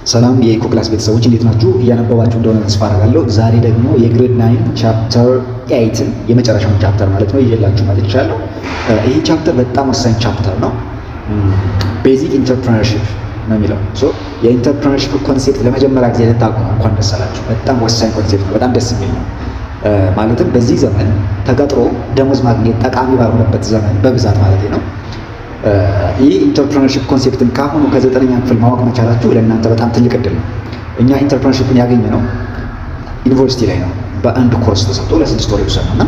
ሰላም የኢኮ ክላስ ቤተሰቦች እንዴት ናችሁ? እያነበባችሁ እንደሆነ ተስፋ አደርጋለሁ። ዛሬ ደግሞ የግሬድ 9 ቻፕተር 8 የመጨረሻውን ቻፕተር ማለት ነው ይዤላችሁ መጥቻለሁ። ይህ ቻፕተር በጣም ወሳኝ ቻፕተር ነው። ቤዚክ ኢንተርፕረነርሺፕ ነው የሚለው። የኢንተርፕረነርሺፕ ኮንሴፕት ለመጀመሪያ ጊዜ ልታውቁ ነው፣ እንኳን ደስ አላችሁ። በጣም ወሳኝ ኮንሴፕት ነው። በጣም ደስ የሚል ነው። ማለትም በዚህ ዘመን ተቀጥሮ ደሞዝ ማግኘት ጠቃሚ ባልሆነበት ዘመን በብዛት ማለት ነው ይህ ኢንተርፕረነርሺፕ ኮንሴፕትን ካሁኑ ከ9ኛ ክፍል ማወቅ መቻላችሁ ለእናንተ በጣም ትልቅ እድል ነው። እኛ ኢንተርፕረነርሺፕን ያገኘነው ዩኒቨርሲቲ ላይ ነው። በአንድ ኮርስ ተሰጥቶ ለ6 ወር ይወሰድ ነው እና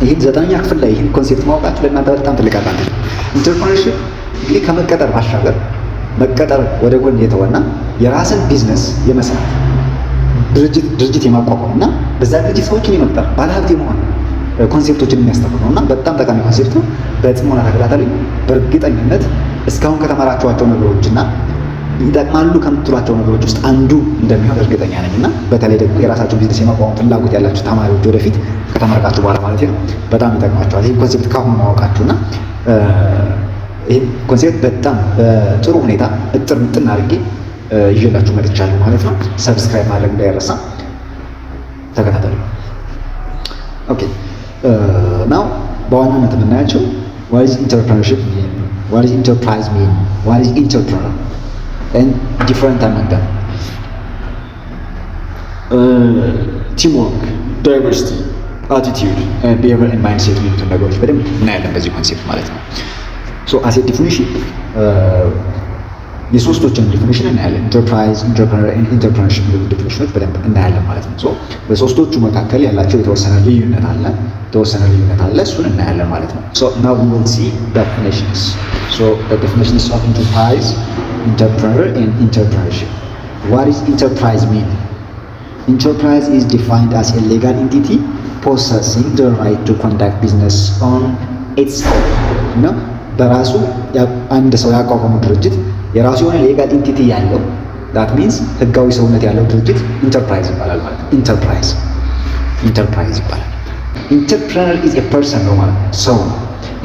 ይህን 9ኛ ክፍል ላይ ይህን ኮንሴፕት ማወቃችሁ ለእናንተ በጣም ትልቅ አድቫንቴጅ ነው። ኢንተርፕረነርሺፕ እንግዲህ ከመቀጠር ባሻገር መቀጠር ወደ ጎን የተወና የራስን ቢዝነስ የመስራት ድርጅት የማቋቋም እና በዛ ድርጅት ሰዎችን የመቅጠር ባለሀብት የመሆን ኮንሴፕቶችን የሚያስተምር ነው እና በጣም ጠቃሚ ኮንሴፕት ነው። በጥሞና ተከታተሉ። በእርግጠኝነት እስካሁን ከተማራችኋቸው ነገሮች እና ይጠቅማሉ ከምትሏቸው ነገሮች ውስጥ አንዱ እንደሚሆን እርግጠኛ ነኝ እና በተለይ ደግሞ የራሳቸው ቢዝነስ የማቋቋም ፍላጎት ያላችሁ ተማሪዎች ወደፊት ከተመረቃችሁ በኋላ ማለት ነው በጣም ይጠቅማችኋል ይህ ኮንሴፕት ካሁኑ ማወቃችሁ እና ይህ ኮንሴፕት በጣም በጥሩ ሁኔታ እጥር ምጥን አድርጌ ይዤላችሁ መጥቻለሁ ማለት ነው። ሰብስክራይብ ማድረግ እንዳይረሳ። ተከታተሉ። ኦኬ ናው በዋናነት የምናያቸው what is entrepreneurship mean, what is enterprise mean, what is entrepreneur and different among them. Teamwork, diversity, attitude and behavior and mindset የሚሉትን ነገሮች በደንብ እናያለን በዚህ ኮንሴፕት ማለት ነው። ሶ አስ ኤ ዲፊኒሽን የሶስቶችን ዲፊኒሽን እናያለን። ኢንተርፕራይዝ፣ ኢንተርፕረነር ኤንድ ኢንተርፕረነርሺፕ የሚሉ ዲፊኒሽኖች በደንብ እናያለን ማለት ነው። ሶ በሶስቶቹ መካከል ያላቸው የተወሰነ ልዩነት አለ እሱን እናያለን ማለት ነው። ሶ ናው ዊ ዊል ሲ ዴፊኒሽንስ። ሶ ዘ ዴፊኒሽንስ ኦፍ ኢንተርፕራይዝ፣ ኢንተርፕረነር ኤንድ ኢንተርፕረነርሺፕ። ዋት ኢዝ ኢንተርፕራይዝ ሚን? Enterprise is defined as a legal entity possessing the right to conduct business on its own. No? በራሱ አንድ ሰው ያቋቋመው ድርጅት የራሱ የሆነ ሌጋል ኢንቲቲ ያለው that means ህጋዊ ሰውነት ያለው ድርጅት ኢንተርፕራይዝ ይባላል ማለት ነው። ኢንተርፕራይዝ ይባላል። ኢንተርፕረነር is a person ነው ማለት ነው፣ ሰው ነው።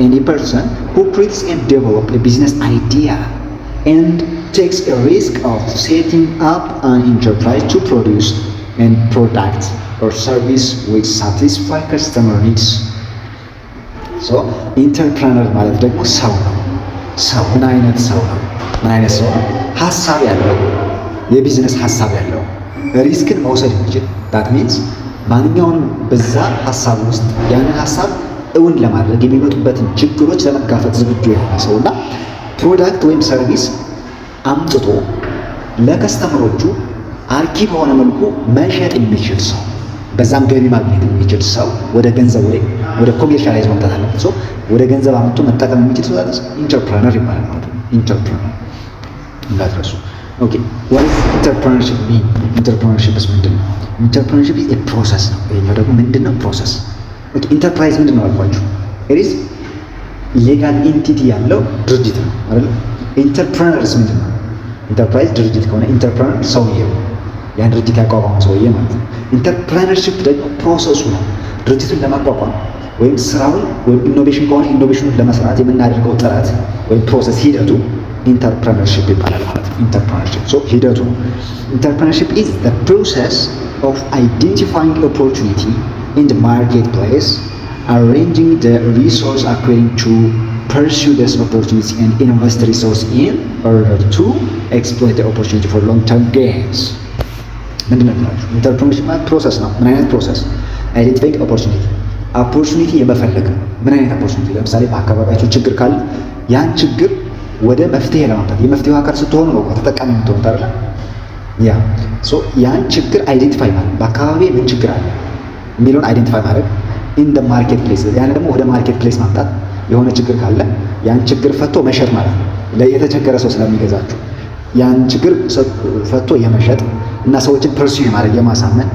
and a person who creates and develops a business idea and takes a risk of setting up an enterprise to produce and product or service which satisfy customer needs. ሶ ኢንተርፕረነር ማለት ደግሞ ሰው ነው። ሰው ምን አይነት ሰው ነው? ሀሳብ ያለው፣ የቢዝነስ ሀሳብ ያለው፣ ሪስክን መውሰድ የሚችል that means ማንኛውንም በዛ ሀሳብ ውስጥ ያንን ሀሳብ እውን ለማድረግ የሚመጡበትን ችግሮች ለመጋፈጥ ዝግጁ የሆነ ሰው እና ፕሮዳክት ወይም ሰርቪስ አምጥቶ ለከስተመሮቹ አርኪ በሆነ መልኩ መሸጥ የሚችል ሰው፣ በዛም ገቢ ማግኘት የሚችል ሰው ወደ ገንዘብ ወደ ኮሜርሻላይዝ መምጣት አለበት። ሰው ወደ ገንዘብ አምጥቶ መጠቀም የሚችል ሰው ኢንተርፕረነር ይባላል ማለት ነው። ኢንተርፕረነር እንዳትረሱ። ኦኬ what is entrepreneurship mean? ኢንተርፕረነርሺፕስ ምንድን ነው? ኢንተርፕረነርሺፕ is a process ነው። ይሄኛው ደግሞ ምንድን ነው? ፕሮሰስ። ኦኬ ኢንተርፕራይዝ ምንድን ነው አልኳችሁ? it is ሌጋል ኢንቲቲ ያለው ድርጅት ነው አይደል? ኢንተርፕረነርስ ምንድን ነው? ኢንተርፕራይዝ ድርጅት ከሆነ ኢንተርፕረነር ሰውዬው ያን ድርጅት ያቋቋመው ሰውዬ ማለት ነው። ኢንተርፕረነርሺፕ ደግሞ ፕሮሰሱ ነው። ድርጅቱን ለማቋቋም ወይም ስራውን ወይም ኢኖቬሽን ከሆነ ኢኖቬሽኑን ለመስራት የምናደርገው ጥረት ወይም ፕሮሰስ ሂደቱ ኢንተርፕረነርሺፕ ይባላል ማለት ነው። ኢንተርፕረነርሺፕ ሶ ሂደቱ ኢንተርፕረነርሺፕ is the process of identifying opportunity in the marketplace, arranging the resource according to pursue this opportunity and invest resource in order to exploit the opportunity for long-term gains. ምንድን ነው ብላችሁ? ኢንተርፕረነርሺፕ ማለት ፕሮሰስ ነው። ምን አይነት ፕሮሰስ? አይዴንቲፋይንግ ኦፖርቹኒቲ የመፈለግ ነው። ምን አይነት ኦፖርቹኒቲ? ለምሳሌ በአካባቢያችሁ ችግር ካለ ያን ችግር ወደ መፍትሄ ለማምጣት የመፍትሄው አካል ስትሆኑ ነው ተጠቃሚ የምትሆኑት አይደል? ያን ችግር አይዴንቲፋይ ማለት በአካባቢ ምን ችግር አለ የሚለውን አይዴንቲፋይ ማድረግ ኢን ደ ማርኬት ፕሌስ፣ ያን ደግሞ ወደ ማርኬት ፕሌስ ማምጣት። የሆነ ችግር ካለ ያን ችግር ፈቶ መሸጥ ማለት ነው። የተቸገረ ሰው ስለሚገዛችሁ ያን ችግር ፈቶ የመሸጥ እና ሰዎችን ፐርሱ የማድረግ የማሳመን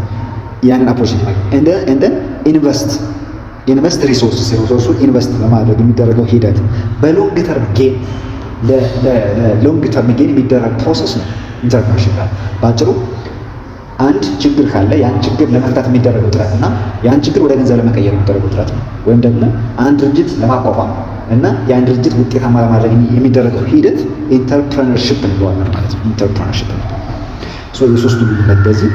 ያንን ኦፖርቹኒቲ ማለት እንደ ኢንቨስት ሪሶርሱን ኢንቨስት በማድረግ የሚደረገው ሂደት በሎንግ ተርም ጌን ለሎንግ ተርም ጌን የሚደረግ ፕሮሰስ ነው ኢንተርፕረነርሺፕ። ባጭሩ አንድ ችግር ካለ ያን ችግር ለመፍታት የሚደረገው ጥረት እና ያን ችግር ወደ ገንዘብ ለመቀየር የሚደረገው ጥረት ነው። ወይም ደግሞ አንድ ድርጅት ለማቋቋም እና ያን ድርጅት ውጤታማ ለማድረግ የሚደረገው ሂደት ኢንተርፕረነርሺፕ እንለዋለን ማለት ነው። ኢንተርፕረነርሺፕ የሶስቱ ልዩነት በዚህ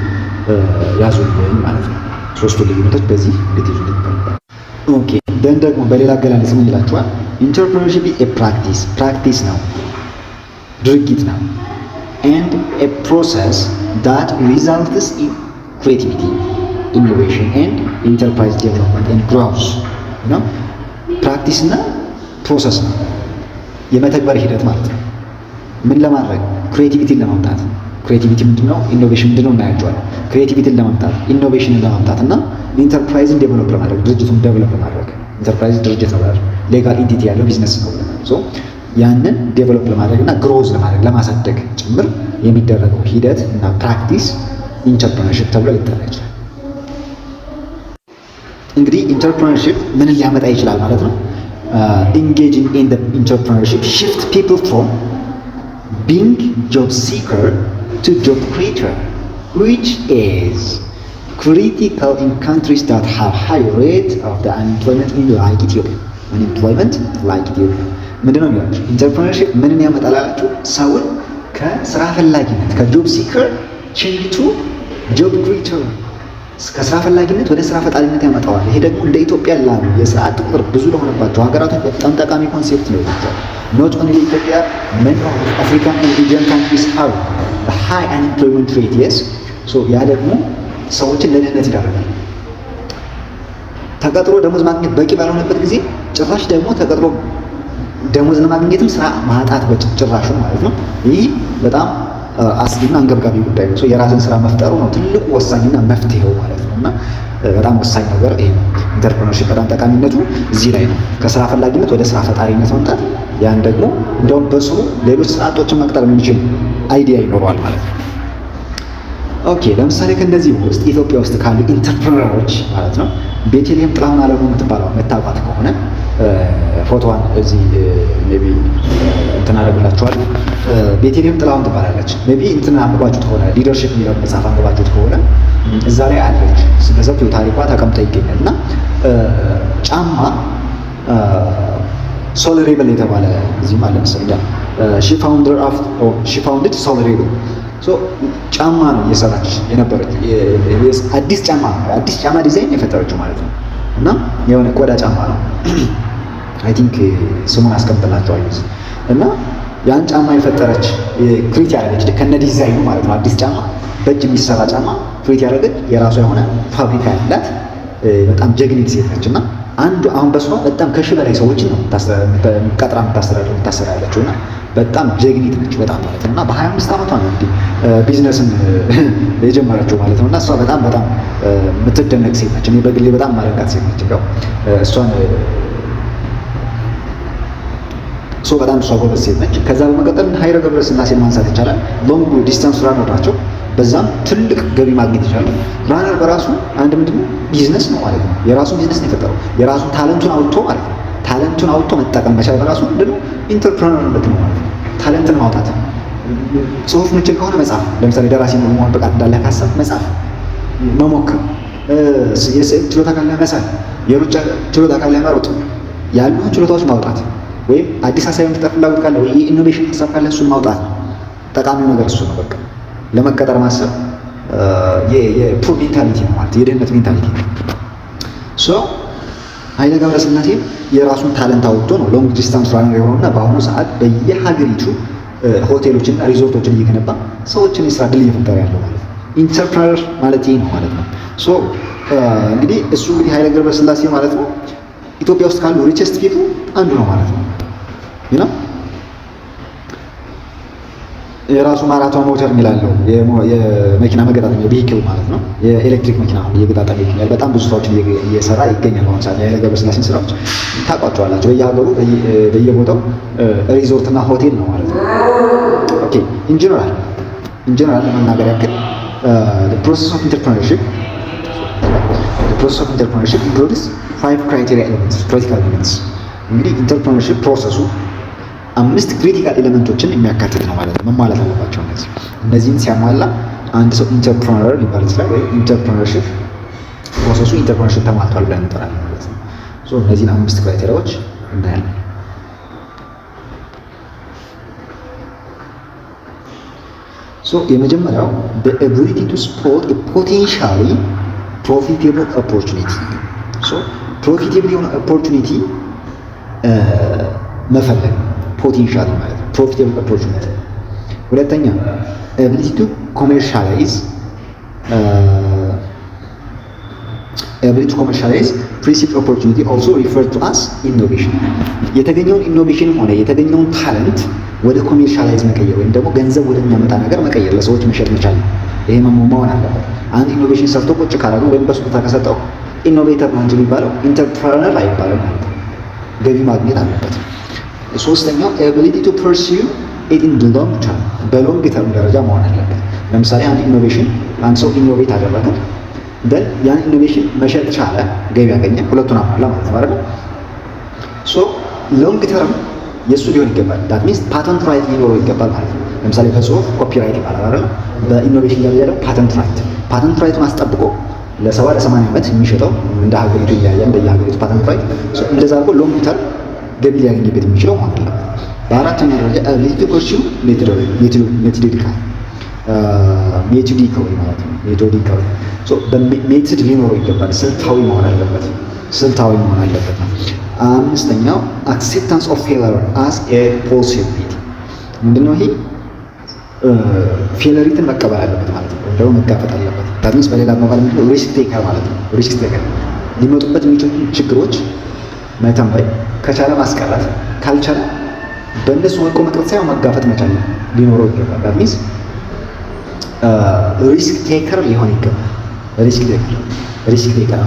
ያዙልኝ ማለት ነው። ሶስቱ ልዩነቶች በዚህ ልትይዙልኝ ይፈልጋል። ኦኬ ደን ደግሞ በሌላ አገላለጽ ምን ይላችኋል? ኢንተርፕረነርሺፕ ፕራክቲስ ነው፣ ድርጊት ነው and a process that results in creativity, innovation and enterprise development and growth ነው። ፕራክቲስ እና ፕሮሰስ ነው፣ የመተግበር ሂደት ማለት ነው። ምን ለማድረግ? ክሬቲቪቲን ለማምጣት። ክሬቲቪቲ ምንድነው? ኢኖቬሽን ምንድነው? እናያቸዋለን። ክሬቲቪቲን ለማምጣት፣ ኢኖቬሽንን ለማምጣት እና ኢንተርፕራይዝን ዴቨሎፕ ለማድረግ፣ ድርጅቱን ዴቨሎፕ ለማድረግ። ኢንተርፕራይዝ ድርጅት ነው፣ ሌጋል ኢንቲቲ ያለው ቢዝነስ ነው። ያንን ዴቨሎፕ ለማድረግ እና ግሮዝ ለማድረግ ለማሳደግ ጭምር የሚደረገው ሂደት እና ፕራክቲስ ኢንተርፕረነርሺፕ ተብሎ ሊጠራ ይችላል። እንግዲህ ኢንተርፕረነርሺፕ ምን ሊያመጣ ይችላል ማለት ነው? ኢንጌጂንግ ኢን ዘ ኢንተርፕረነርሺፕ ሽፍት ፒፕል ፍሮም ቢንግ ጆብ ሲከር ቱ ጆብ ክሪኤተር which is critical in countries that have high rate of the unemployment like Ethiopia. ምንድነው የሚላችሁ? ኢንተርፕረነርሺፕ ምንን ያመጣል አላችሁ? ሰውን ከስራ ፈላጊነት ከጆብ ሲከር ቼንጅ ቱ ጆብ ክሪኤተር፣ ከስራ ፈላጊነት ወደ ስራ ፈጣሪነት ያመጣዋል። ይሄ ደግሞ እንደ ኢትዮጵያ ላሉ የስራ አጥ ቁጥር ብዙ ለሆነባቸው ሀገራቶች በጣም ጠቃሚ ኮንሴፕት ነው። ኖት ኦንሊ ኢትዮጵያ many of African and Asian countries have a high unemployment rate. yes so ያ ደግሞ ሰዎችን ለድህነት ይዳረጋል። ተቀጥሮ ደሞዝ ማግኘት በቂ ባልሆነበት ጊዜ ጭራሽ ደግሞ ተቀጥሮ ደሞዝ ለማግኘትም ስራ ማጣት በጭራሹ ማለት ነው። ይህ በጣም አስጊና አንገብጋቢ ጉዳይ ነው። የራስን ስራ መፍጠሩ ነው ትልቁ ወሳኝና መፍትሄው ማለት ነው። እና በጣም ወሳኝ ነገር ይሄ ነው። ኢንተርፕረነርሺፕ በጣም ጠቃሚነቱ እዚህ ላይ ነው። ከስራ ፈላጊነት ወደ ስራ ፈጣሪነት መምጣት፣ ያን ደግሞ እንደውም በስሩ ሌሎች ስራ አጦችን መቅጠር የሚችል አይዲያ ይኖረዋል ማለት ነው። ኦኬ ለምሳሌ ከእንደዚህ ውስጥ ኢትዮጵያ ውስጥ ካሉ ኢንተርፕረነሮች ማለት ነው ቤተልሔም ጥላሁን አለሙ የምትባለው መታወቃት ከሆነ ፎቶዋን እዚህ ሜቢ እንትን አደርግላችኋለሁ። ቤተልሔም ጥላሁን ትባላለች። ሜቢ እንትን አንብባችሁት ከሆነ ሊደርሺፕ የሚለው መጽሐፍ አንብባችሁት ከሆነ እዛ ላይ አለች። በሰፊው ታሪኳ ተቀምጦ ይገኛል። እና ጫማ ሶል ሬበል የተባለ እዚህም አለ መሰለኝ ሺ ፋውንድድ ሶል ሬበል ጫማ ነው እየሰራች የነበረች። አዲስ ጫማ ዲዛይን የፈጠረችው ማለት ነው። እና የሆነ ቆዳ ጫማ ነው። አይ ቲንክ ስሙን አስቀምጥላችኋለሁ። እና ያን ጫማ የፈጠረች ክሬት ያደረገች ከነ ዲዛይኑ ማለት ነው። አዲስ ጫማ በእጅ የሚሰራ ጫማ ክሬት ያደረገች የራሷ የሆነ ፋብሪካ ያላት በጣም ጀግኒት ሴት ነች። እና አንዱ አሁን በሷ በጣም ከሺህ በላይ ሰዎችን ነው ቀጥራ የምታሰራ ያለችው እና በጣም ጀግኒት ነች በጣም ማለት ነው። እና በ25 ዓመቷ ነው እንግዲህ ቢዝነስን የጀመረችው ማለት ነው። እና እሷ በጣም የምትደነቅ ሴት ነች። እኔ በግሌ በጣም ማለቃት ሴት ነች። ያው እሷ ጎበዝ ሴት ነች። ከዛ በመቀጠል ኃይለ ገብረስላሴን ማንሳት ይቻላል። ሎንግ ዲስታንስ ራነር ናቸው። በዛም ትልቅ ገቢ ማግኘት ይችላሉ። ራነር በራሱ አንድ ምንድነው ቢዝነስ ነው ማለት ነው። የራሱን ቢዝነስ ነው የፈጠረው። የራሱን ታለንቱን አውጥቶ ማለት ነው። ታለንቱን አውጥቶ መጠቀም መቻል በራሱ ምንድነው ኢንተርፕረነርነት ነው ማለት ነው። ታለንትን ማውጣት። ጽሁፍ ምችል ከሆነ መጻፍ፣ ለምሳሌ ደራሲ መሆን ብቃት እንዳለ ካሰብ መጻፍ መሞከር፣ የስዕል ችሎታ ካለ መሳል፣ የሩጫ ችሎታ ካለ መሮጥ፣ ያሉ ችሎታዎች ማውጣት፣ ወይም አዲስ ሀሳብ የመፍጠር ፍላጎት ካለ ወይ የኢኖቬሽን ሀሳብ ካለ እሱን ማውጣት ነው። ጠቃሚው ነገር እሱ ነው። በቃ ለመቀጠር ማሰብ የፑር ሜንታሊቲ ነው ማለት የድህነት ሜንታሊቲ ነው። ኃይለ ገብረስላሴ የራሱን ታለንት አውጥቶ ነው ሎንግ ዲስታንስ ራነር የሆነውና በአሁኑ ሰዓት በየሀገሪቱ ሆቴሎችና ሪዞርቶችን እየገነባ ሰዎችን የስራ ዕድል እየፈጠረ ያለው ማለት ነው። ኢንተርፕረነር ማለት ይሄ ነው ማለት ነው። እንግዲህ እሱ እንግዲህ ኃይለ ገብረስላሴ ማለት ነው ኢትዮጵያ ውስጥ ካሉ ሪቸስት ፒፕል አንዱ ነው ማለት ነው። የራሱ ማራቶን ሞተር የሚላለው የመኪና መገጣጠሚያ ቪሂክል ማለት ነው። የኤሌክትሪክ መኪና እየገጣጠመ ይገኛል። በጣም ብዙ ስራዎችን እየሰራ ይገኛል። አሁን ሰዓት የኃይለ ገብረስላሴን ስራዎች ታውቋቸዋላችሁ። በየሀገሩ በየቦታው ሪዞርትና ሆቴል ነው ማለት ነው። ኦኬ ኢንጀነራል ለመናገር ያክል ፕሮሰስ ኦፍ ኢንተርፕረነርሺፕ ኢንክሉድስ 5 ክራይቴሪያ ኤሌመንትስ ክሪቲካል ኤሌመንትስ። እንግዲህ ኢንተርፕረነርሺፕ ፕሮሰሱ 5 ክሪቲካል ኤሌመንቶችን የሚያካትት ነው ማለት ነው። መሟላት አለባቸው እነዚህን ሲያሟላ አንድ ሰው ኢንተርፕረነር ሊባል ይችላል። ወይ ኢንተርፕረነርሺፕ ፕሮሰሱ ኢንተርፕረነርሺፕ ተሟልቷል ብለን እንጠራለን ማለት ነው። እነዚህን 5 ክራይቴሪያዎች እናያለን። የመጀመሪያው the ability to spot a potentially profitable opportunity. ፕሮፊቴብል የሆነ ኦፖርቹኒቲ መፈለግ ፖቴንሻል ማለት ነው። ፕሮፊቴብል ኦፖርቹኒቲ። ሁለተኛ ability to commercialize perceived opportunity also referred to as innovation. የተገኘውን ኢኖቬሽን ሆነ የተገኘውን ታለንት ወደ ኮሜርሻላይዝ መቀየር ወይም ደግሞ ገንዘብ ወደሚያመጣ ነገር መቀየር፣ ለሰዎች መሸጥ መቻል። ይሄ መሆን አለበት። አንድ ኢኖቬሽን ሰርቶ ቁጭ ካላሉ ወይም በስጦታ ከሰጠው ኢኖቬተር ነው እንጂ የሚባለው ኢንተርፕረነር አይባልም ማለት ነው። ገቢ ማግኘት አለበት። ሶስተኛው ability to pursue it in the long term፣ በሎንግ ተርም ደረጃ መሆን አለበት። ለምሳሌ አንድ ኢኖቬሽን አንድ ሰው ኢኖቬት አደረገ ደን ያን ኢኖቬሽን መሸጥ ቻለ፣ ገቢ ያገኘ፣ ሁለቱን አሟላ ማለት ነው አይደል? ሎንግ ተርም የእሱ ሊሆን ይገባል። ዳት ሚንስ ፓተንት ራይት ሊኖረው ይገባል ማለት ነው። ለምሳሌ በጽሁፍ ኮፒራይት ይባላል አይደል? በኢኖቬሽን ደረጃ ደግሞ ፓተንት ራይቱን አስጠብቆ ለ70 ለ80 ዓመት የሚሸጠው እንደ ሀገሪቱ ይለያያል፣ እንደ የሀገሪቱ ፓተንት ራይት። እንደዛ አድርጎ ሎንግ ተርም ገቢ ሊያገኝበት የሚችለው ማለት ነው። በአራተኛ ደረጃ ability to pursue ሜቶዲካሊ ማለት ነው። ሜቶዲካሊ ሜትድ ሊኖረው ይገባል። ስልታዊ መሆን አለበት ነው። አምስተኛው acceptance of failure as a possibility። ምንድነው ይሄ? ፌለሪትን መቀበል አለበት ማለት ነው። እንደው መጋፈጥ አለበት። ታዲያስ በሌላ አባባል ምንድነው? ሪስክ ቴከር ማለት ነው። ሪስክ ቴከር ሊመጡበት የሚችሉ ችግሮች መተንበይ፣ ከቻለ ማስቀረት፣ ካልቻለ በእነሱ ወድቆ መቅረት ሳይሆን መጋፈጥ መቻል ሊኖረው ይገባል። ታዲያስ ሪስክ ቴከር ሊሆን ይገባል። ሪስክ ቴከር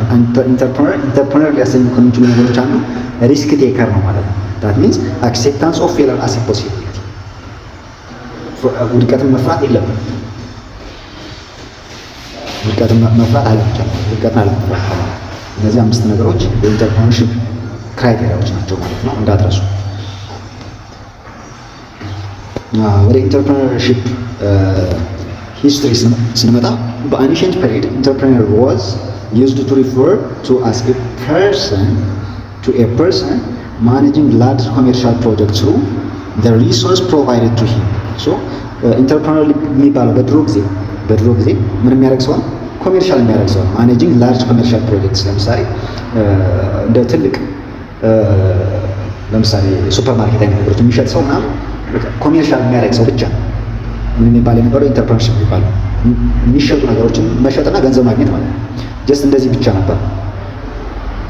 ኢንተርፕረነር ሊያሰኙ ከሚችሉ ነገሮች አንዱ ሪስክ ቴከር ነው ማለት ነው። that means acceptance of failure as a possibility። ውድቀትን መፍራት የለብንም። ውድቀትን መፍራት አለመቻል፣ ውድቀትን አለመፍራት። እነዚህ 5 ነገሮች የኢንተርፕረነርሺፕ ክራይቴሪያዎች ናቸው ማለት ነው፣ እንዳትረሱ። ወደ ኢንተርፕረነርሺፕ ሂስትሪ ስንመጣ በአንሺየንት ፔሪድ ኢንተርፕረነር ዋዝ ዩዝድ ቱ ሪፈር ቱ አስ ኤ ፐርሰን ማኔጂንግ ላርጅ ኮሜርሻል ፕሮጀክት ትሩ ዘ ሪሶርስ ፕሮቫይድድ ቱ ሂም። ኢንተርፕረነር የሚባለው በድሮ ጊዜ ምን የሚያደርግ ሰው? ኮሜርሻል የሚያደርግ ሰው፣ ማኔጂንግ ላርጅ ኮሜርሻል ፕሮጀክትስ። ለምሳሌ እንደ ትልቅ ለምሳሌ ሱፐር ማርኬት አይነት ነገሮች የሚሸጥ ሰው ምናምን ኮሜርሻል የሚያደርግ ሰው ብቻ ነው ምን የሚባል የነበረው ኢንተርፕረነርሺፕ የሚባለው። የሚሸጡ ነገሮችን መሸጥና ገንዘብ ማግኘት ማለት ነው። ጀስት እንደዚህ ብቻ ነበር።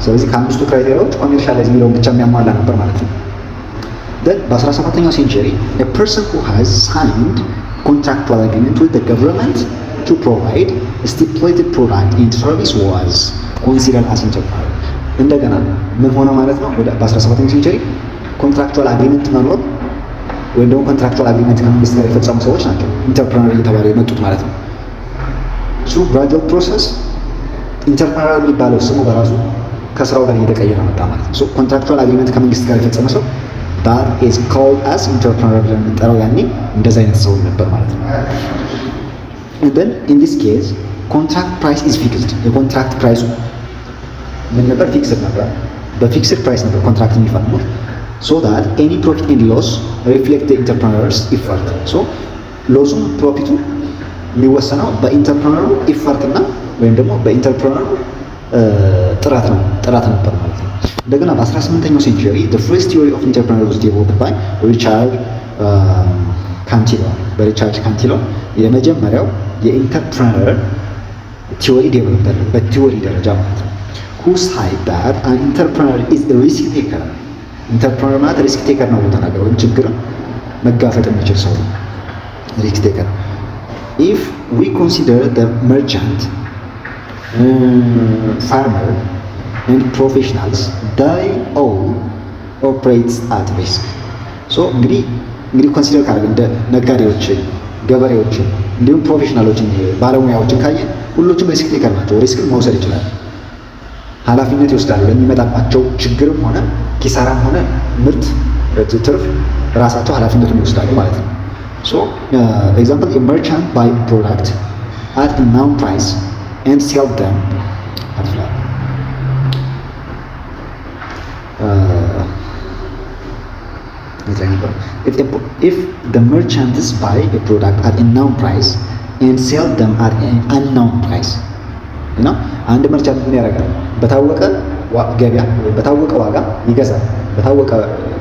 ስለዚህ ከ5ቱ ክራይቴሪያዎች ኮሜርሻላይዝ የሚለውን ብቻ የሚያሟላ ነበር ማለት ነው። በ17ኛው ሴንቸሪ a person who has signed contractual agreement with the government to provide a stipulated product and service was considered as entrepreneur። እንደገና ምን ሆነ ማለት ነው? በ17ኛው ሴንቸሪ ኮንትራክቹዋል አግሪመንት መኖር ወይም ደግሞ ኮንትራክቹዋል አግሪመንት ከመንግስት ጋር የፈጸሙ ሰዎች ናቸው ኢንተርፕረነር እየተባሉ የመጡት ማለት ነው። through gradual process ኢንተርፕረነር የሚባለው ስሙ በራሱ ከስራው ጋር እየተቀየረ መጣ ማለት ነው። ኮንትራክቹዋል አግሪመንት ከመንግስት ጋር የፈጸመ ሰው that is called as entrepreneur ብለን የምንጠራው ያኔ እንደዛ አይነት ሰው ነበር ማለት ነው። and then in this case contract price is fixed። የኮንትራክት ፕራይሱ ምን ነበር? ፊክስድ ነበር። በፊክስድ ፕራይስ ነበር ኮንትራክት የሚፈርሙት so that any profit and loss reflect the entrepreneur's effort። ሎሱም ፕሮፊቱ የሚወሰነው በኢንተርፕረነሩ ኢፈርት እና ወይም ደግሞ በኢንተርፕረነሩ ጥራት ነበር ማለት ነው። እንደገና በ18ኛው ሴንቸሪ the first theory of entrepreneur was developed by ሪቻርድ ካንቲሎን የመጀመሪያው የኢንተርፕረነር ቲዮሪ ዴቨሎፕ ተደረገ በቲዮሪ ደረጃ ማለት ነው። who said that an entrepreneur is a risk taker። ኢንተርፕረነር ማለት ሪስክ ቴከር ነው ተናገረው፣ ወይም ችግር መጋፈጥ የሚችል ሰው ነው ሪስክ ቴከር። if we consider the merchant, farmer and professionals they all operate at risk። እንግዲህ ኮንሲደር ካደረግን እንደ ነጋዴዎችን፣ ገበሬዎችን እንዲሁም ፕሮፌሽናሎችን ባለሙያዎችን ካየን ሁሉም ሪስክ ቴከር ናቸው። ሪስክን መውሰድ ይችላል፣ ኃላፊነት ይወስዳሉ። ለሚመጣባቸው ችግርም ሆነ ኪሳራም ሆነ ምርት ትርፍ ራሳቸው ኃላፊነቱን ይወስዳሉ ማለት ነው። ኤግዛምፕል a merchant buy product at a known price and sell them at flat። ላይ ነበር። if the merchants buy a product at a known price and sell them at an unknown price እና አንድ መርቻንት ምን ያደርጋል? በታወቀ ገበያ በታወቀ ዋጋ ይገዛል፣ በታወቀ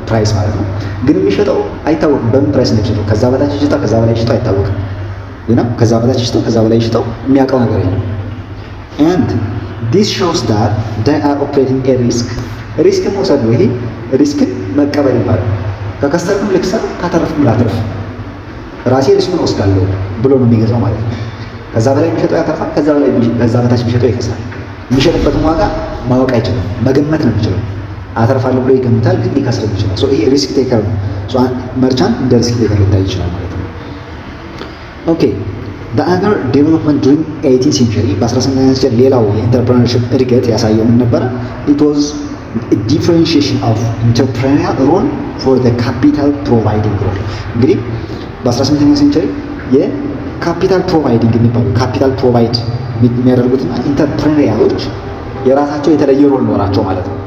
ፕራይስ ማለት ነው። ግን የሚሸጠው አይታወቅም፣ በምን ፕራይስ እንደሚሸጠው። ከዛ በታች ይሸጣል፣ ከዛ በላይ ይሸጠው አይታወቅም። ከዛ በታች ይሸጠው፣ ከዛ በላይ ይሸጠው የሚያውቀው ነገር የለም። and this shows that they are operating a risk መውሰድ ነው። ይሄ ሪስክን መቀበል ይባላል። ከከሰርኩም ልክሰር ካተረፍኩም ላትርፍ፣ ራሴ ሪስኩን ወስዳለሁ ብሎ ነው የሚገዛው ማለት ነው። ከዛ በላይ የሚሸጠው ያተርፋል፣ ከዛ በታች የሚሸጠው ይከሳል። የሚሸጥበትን ዋጋ ማወቅ አይችልም፣ መገመት ነው የሚችለው። አተርፋለሁ ብሎ ይገምታል፣ ግን ሊከስር ይችላል። ይሄ ሪስክ ቴከር ነው። መርቻንት እንደ ሪስክ ቴከር ሊታይ ይችላል ማለት ነው። ኦኬ the other development during 18th century በ18ኛው ሴንቸሪ ሌላው የኢንተርፕረነርሺፕ እድገት ያሳየው ምን ነበረ? it was a differentiation of entrepreneurial role for the capital providing role። እንግዲህ በ18ኛው ሴንቸሪ የካፒታል ፕሮቫይዲንግ የሚባሉ ካፒታል ፕሮቫይድ የሚያደርጉትና ኢንተርፕረነሪያሎች የራሳቸው የተለየ ሮል ኖራቸው ማለት ነው።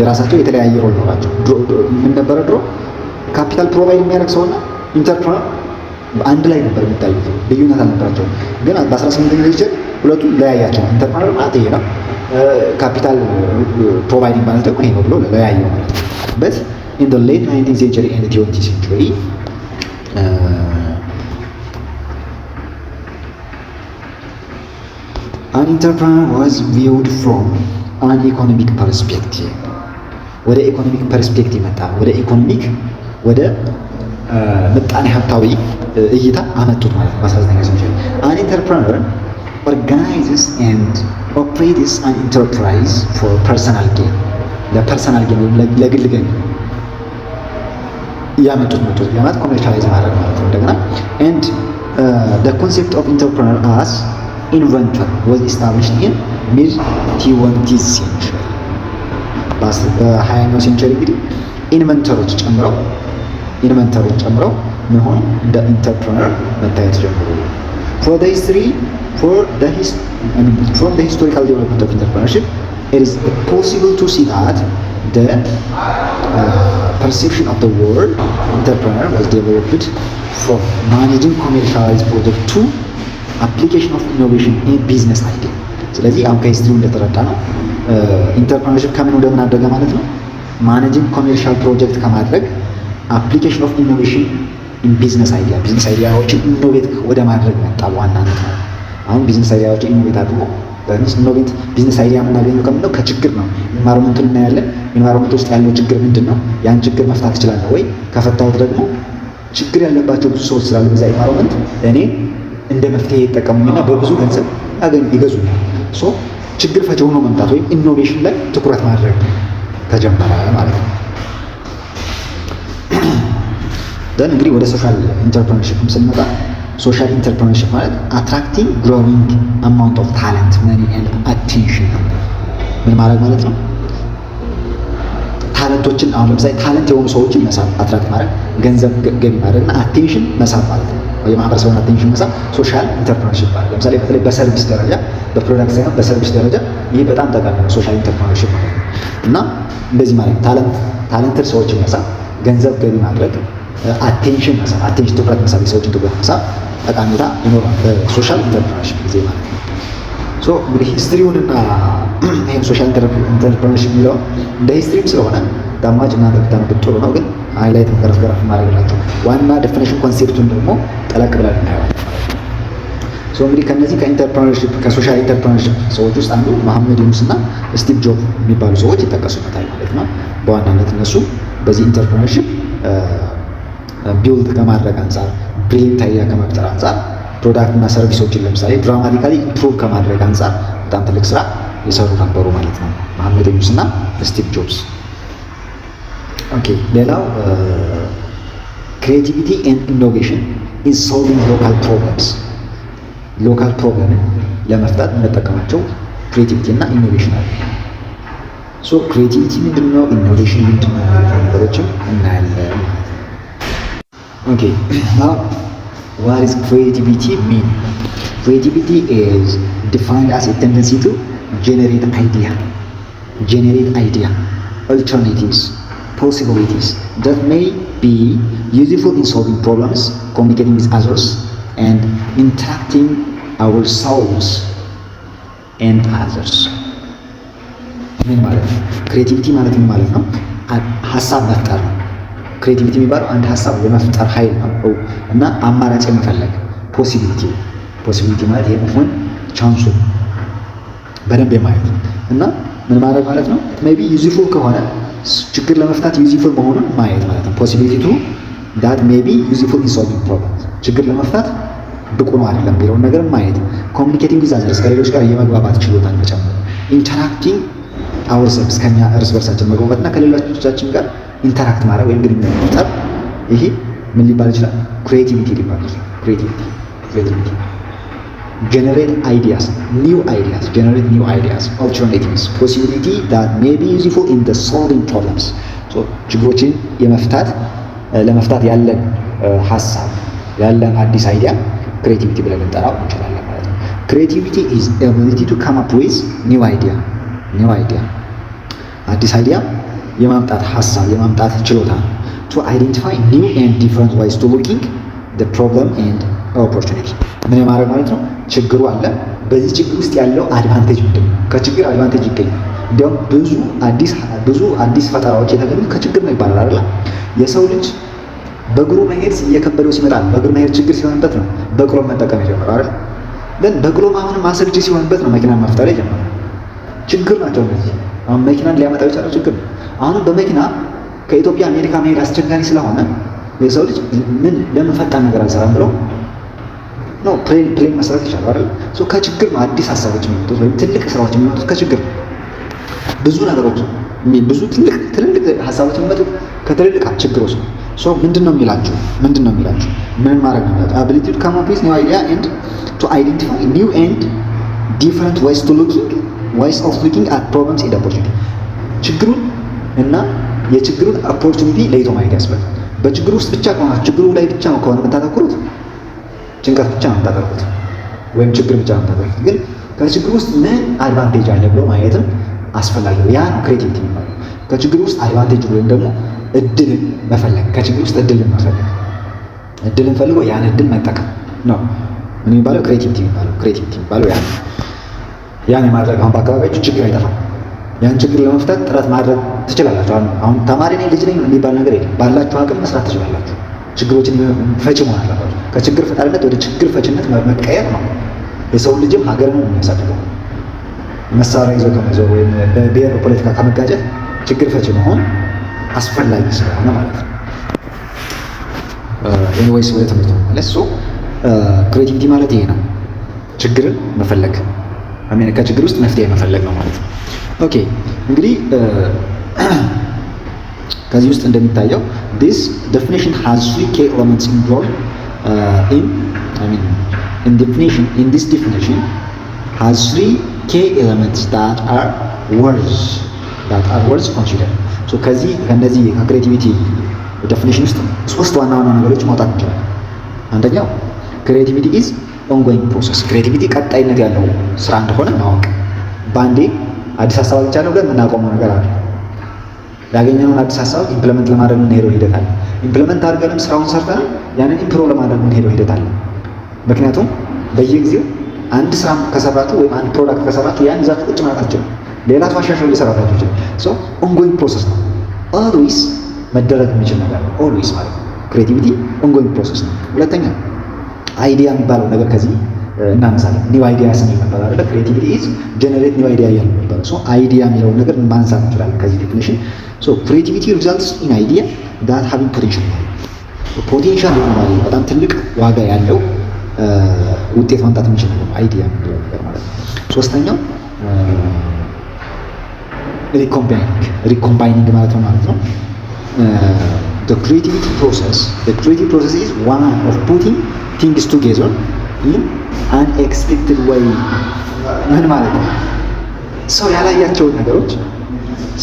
የራሳቸው የተለያየ ሮል ኖራቸው። ምን ነበረ ድሮ? ካፒታል ፕሮቫይድ የሚያደርግ ሰውና ኢንተርፕረነር አንድ ላይ ነበር የሚታዩት፣ ልዩነት አልነበራቸውም። ግን በ18ኛው ሴንቸሪ ሁለቱም ለያያቸው። ኢንተርፕረነር ማለት ይሄ ነው፣ ካፒታል ፕሮቫይዲንግ ማለት ደግሞ ይሄ ነው ብሎ ለያየው ማለት ነው። but in the late 19th century and 20th century an entrepreneur was viewed from an economic perspective። ወደ ኢኮኖሚክ ፐርስፔክቲቭ መጣ። ወደ ምጣኔ ሀብታዊ እይታ አመጡት ማለት ነው። በ19ኛው ሴንቸሪ an entrepreneur organizes and operates an enterprise for personal gain። ለፐርሰናል ጌን ወይም ለግል ገኝ ያመጡት ለማለት ኮሜርሻላይዝ ማድረግ ማለት ነው። እንደገና and the concept of entrepreneur as inventor was established in mid-20th century። በ20ኛው ሴንቸሪ እንግዲህ ኢንቨንተሮች ጨምረው ምን ሆኑ? እንደ ኢንተርፕረነር መታየት ጀምሩ። from the historical development of entrepreneurship it is possible to see that the perception of the word entrepreneur was developed from managing commercialized product to application of innovation in business idea። ስለዚህ አሁን ከሂስትሪው እንደተረዳ ነው ኢንተርፕረነርሺፕ ከምን ወደ ምን አደገ ማለት ነው? ማኔጂንግ ኮሜርሻል ፕሮጀክት ከማድረግ አፕሊኬሽን ኦፍ ኢኖቬሽን ኢን ቢዝነስ አይዲያዎችን ኢኖቬት ወደ ማድረግ መጣ በዋናነት ነው። አሁን ቢዝነስ አይዲያዎችን ኢኖቬት አድርጎ ኢኖቬት ቢዝነስ አይዲያ የምናገኘው ከምንድን ነው? ከችግር ነው። ኢንቫይሮንመንቱን እናያለን። ኢንቫይሮንመንት ውስጥ ያለው ችግር ምንድን ነው? ያን ችግር መፍታት እችላለሁ ወይ? ከፈታሁት ደግሞ ችግር ያለባቸው ብዙ ሰዎች ስላሉ በዛ ኢንቫይሮንመንት እኔ እንደ መፍትሄ ይጠቀሙኝና በብዙ ገንዘብ ይገዙኛል። ሶ ችግር ፈቺ ሆኖ መምጣት ወይም ኢኖቬሽን ላይ ትኩረት ማድረግ ተጀመረ ማለት ነው። ደን እንግዲህ ወደ ሶሻል ኢንተርፕረነርሺፕ ስንመጣ ሶሻል ኢንተርፕረነርሺፕ ማለት አትራክቲንግ ግሮዊንግ አማውንት ኦፍ ታለንት መኒ ኤንድ አቴንሽን ነው። ምን ማለት ነው? ታለንቶችን አሁን ለምሳሌ ታለንት የሆኑ ሰዎችን መሳብ፣ አትራክት ማድረግ፣ ገንዘብ ገቢ ማድረግ እና አቴንሽን መሳብ ማለት ነው። የማህበረሰቡን አቴንሽን መሳብ ሶሻል ኢንተርፕረነርሺፕ ማለት ለምሳሌ በተለይ በሰርቪስ ደረጃ በፕሮዳክት ሳይሆን በሰርቪስ ደረጃ ይህ በጣም ጠቃሚ ነው ሶሻል ኢንተርፕረነርሺፕ ማለት ነው። እና እንደዚህ ማለት ታለንትድ ሰዎችን መሳብ፣ ገንዘብ ገቢ ማድረግ፣ አቴንሽን መሳብ፣ አቴንሽን ትኩረት መሳብ፣ የሰዎችን ትኩረት መሳብ ጠቃሚታ ይኖራል በሶሻል ኢንተርፕረነርሺፕ ጊዜ ማለት ነው። ሶ እንግዲህ ሂስትሪውንና ይሄን ሶሻል ኢንተርፕረነርሺፕ የሚለው እንደ ሂስትሪም ስለሆነ ዳማጭ እና ብታነቡት ጥሩ ነው። ግን ሃይላይት ገረፍ ማድረግላቸው ዋና ዴፊኒሽን ኮንሴፕቱን ደግሞ ጠለቅ ብለን እናየዋለን ማለት ነው። ሶ እንግዲህ ከነዚህ ከኢንተርፕረነርሺፕ ከሶሻል ኢንተርፕረነርሺፕ ሰዎች ውስጥ አንዱ መሐመድ ዩኑስ እና ስቲቭ ጆብ የሚባሉ ሰዎች ይጠቀሱበታል ማለት ነው። በዋናነት እነሱ በዚህ ኢንተርፕረነርሺፕ ቢልድ ከማድረግ አንጻር ብሪሊየንት አይዲያ ከመፍጠር አንጻር ፕሮዳክት እና ሰርቪሶችን ለምሳሌ ድራማቲካሊ ኢምፕሩቭ ከማድረግ አንጻር በጣም ትልቅ ስራ የሰሩ ነበሩ ማለት ነው መሐመድ ዩኑስ እና ስቲቭ ጆብስ። ኦኬ ሌላው ክሪኤቲቪቲ ኤንድ ኢኖቬሽን ኢን ሶልቪንግ ሎካል ፕሮብለምስ። ሎካል ፕሮብለምን ለመፍታት የምንጠቀማቸው ክሪኤቲቪቲ እና ኢኖቬሽን አለ። ሶ ክሪኤቲቪቲ ምንድነው? ኢኖቬሽን ምንድነው? ነገሮችን እናያለን ማለት ነው። ኦኬ ናው what is creativity mean? Creativity is defined as a tendency to generate idea, alternatives, possibilities that may be useful in solving problems, communicating with others, and interacting ourselves and others. ምን ማለት ነው? ክሬቲቪቲ ማለት ምን ማለት ነው? ሀሳብ መፍጠር ነው። ክሬቲቪቲ የሚባለው አንድ ሀሳብ የመፍጠር ኃይል ነው እና አማራጭ የመፈለግ ፖሲቢሊቲ ማለት የመሆን ቻንሱ በደንብ የማየት እና ምን ማለት ማለት ነው? ሜይ ቢ ዩዝፉል ከሆነ ችግር ለመፍታት ዩዝፉል መሆኑን ማየት ማለት ነው። ፖሲቢሊቲ ቱ ዳት ሜይ ቢ ዩዝፉል ኢን ሶልቪንግ ፕሮብለምስ ችግር ለመፍታት ብቁ ነው አይደለም የሚለውን ነገር ማየት። ኮሚኒኬቲንግ ዊዝ አዘርስ ከሌሎች ጋር የመግባባት ችሎታን መጨመር። ኢንተራክቲንግ አወርሰልቭስ ከኛ እርስ በርሳችን መግባባትና ከሌሎቻችን ጋር ኢንተራክት ማድረግ ወይም ግንኙነት መፍጠር። ይሄ ምን ሊባል ይችላል? ክሪኤቲቪቲ ሊባል ይችላል። ክሪኤቲቪቲ generate ideas, new ideas, alternatives, possibility that may be useful in the solving problems. So ችግሮችን ለመፍታት ያለን ሀሳብ ያለን አዲስ አይዲያ ክሬቲቪቲ ብለን እንጠራው እንችላለን ማለት ነው። ክሬቲቪቲ is ability to come up with new idea አዲስ አይዲያ የማምጣት ሀሳብ የማምጣት ችሎታ to identify new and different ways to looking the problem and opportunity ምን ማድረግ ማለት ነው? ችግሩ አለ። በዚህ ችግር ውስጥ ያለው አድቫንቴጅ ምንድን ነው? ከችግር አድቫንቴጅ ይገኛል። እንዲያውም ብዙ አዲስ ፈጠራዎች የተገኙት ከችግር ነው ይባላል አይደል? የሰው ልጅ በእግሩ መሄድ እየከበደው ሲመጣ በእግሩ መሄድ ችግር ሲሆንበት ነው በቅሎ መጠቀም የጀመረው አይደል? ግን በቅሎ አሁንም አሰልቺ ሲሆንበት ነው መኪና መፍጠር የጀመረው። ችግር ናቸው እነዚህ። አሁን መኪናን ሊያመጣው የቻለው ችግር ነው። አሁንም በመኪና ከኢትዮጵያ አሜሪካ መሄድ አስቸጋሪ ስለሆነ የሰው ልጅ ለምን ፈጣን ነገር አልሰራም ብለው ነው ፕሌን መስራት ይቻላል አይደል? ከችግር ነው አዲስ ሀሳቦች የሚመጡት ወይም ትልቅ ስራዎች የሚመጡት ከችግር ነው። ብዙ ነገሮች ትልልቅ ሀሳቦች የሚመጡት ከትልልቅ ችግሮች ነው። ምንድነው የሚላችሁ ምን ማድረግ ነው? ability to come up with new idea and to identify new and different ways of looking at problems and opportunity ችግሩን እና የችግሩን ኦፖርቹኒቲ ለይቶ ማየት ያስፈልጋል። በችግሩ ውስጥ ብቻ ከሆነ ችግሩ ላይ ብቻ ከሆነ የምታተኩሩት ጭንቀት ብቻ ነው የምታተኩሩት ወይም ችግር ብቻ ነው የምታተኩሩት። ግን ከችግሩ ውስጥ ምን አድቫንቴጅ አለ ብሎ ማየትም አስፈላጊ ነው። ያ ነው ክሬቲቪቲ የሚባለው። ከችግሩ ውስጥ አድቫንቴጅ ወይም ደግሞ እድልን መፈለግ፣ ከችግር ውስጥ እድልን መፈለግ፣ እድልን ፈልጎ ያን እድል መጠቀም ነው ምን የሚባለው ክሬቲቪቲ የሚባለው ያን የማድረግ አሁን በአካባቢያችሁ ችግር አይጠፋም። ያን ችግር ለመፍታት ጥረት ማድረግ ትችላላችሁ። አሁን ተማሪ ነኝ ልጅ ነኝ የሚባል ነገር የለም። ባላችሁ አቅም መስራት ትችላላችሁ። ችግሮችን ፈቺ መሆን አለባችሁ። ከችግር ፈጣሪነት ወደ ችግር ፈቺነት መቀየር ነው። የሰው ልጅም ሀገር ነው የሚያሳድገው። መሳሪያ ይዞ ከመዞር ወይም በብሔር ፖለቲካ ከመጋጨት ችግር ፈቺ መሆን አስፈላጊ ስለሆነ ማለት ነው። ኤኒዌይስ ወደ ትምህርቱ መለስ። ክሬቲቪቲ ማለት ይሄ ነው፣ ችግርን መፈለግ ከችግር ውስጥ መፍትሄ መፈለግ ነው ማለት ነው። ኦኬ እንግዲህ ከዚህ ውስጥ እንደሚታየው this definition has 3 key elements involved in this definition has 3 key elements that are worth consider. ከነዚህ ከክሬቲቪቲ ዴፊኒሽን ውስጥ 3 ዋና ነገሮች ማውጣት እንችላለን። አንደኛው ክሬቲቪቲ is ongoing process። ክሬቲቪቲ ቀጣይነት ያለው ስራ እንደሆነ ማወቅ። ባንዴ አዲስ ሀሳብ አግኝቻለሁ ብለን የምናቆመው ነገር አለ። ያገኘነውን አዲስ ሀሳብ ኢምፕሊመንት ለማድረግ የምንሄደው ሂደት አለ። ኢምፕሊመንት አድርገንም ስራውን ሰርተንም ያንን ኢምፕሮቭ ለማድረግ የምንሄደው ሂደት አለ። ምክንያቱም በየጊዜው አንድ ስራ ከሰራችሁ ወይም አንድ ፕሮዳክት ከሰራችሁ ያን ይዛችሁ ቁጭ ማለት አትችሉም። ሌላ ተሻሽሎ ሊሰራላችሁ ይችላል። ኦንጎይንግ ፕሮሰስ ነው። ኦልዌይስ መደረግ የሚችል ነገር ነው። ኦልዌይስ ማለት ነው ክሬቲቪቲ ኦንጎይንግ ፕሮሰስ ነው። ሁለተኛ አይዲያ የሚባለው ነገር ከዚህ እናነሳለን። ኒው አይዲያ ስንል ነበር አይደል? ክሬቲቪቲ ኢዝ ጀነሬት ኒው አይዲያ ያለው ነበር። አይዲያ የሚለውን ነገር ማንሳት እንችላለን ከዚህ ዴፊኒሽን። ክሬቲቪቲ ሪዛልትስ ኢን አይዲያ ዳት ሃቪንግ ፖቴንሻል ነው። በጣም ትልቅ ዋጋ ያለው ውጤት ማምጣት የሚችል ነው አይዲያ የሚለው ነገር ማለት ነው። ሶስተኛው ሪኮምባይኒንግ ማለት ነው። the creative process is one of putting things together in unexpected way። ምን ማለት ነው? ሰው ያላያቸውን ነገሮች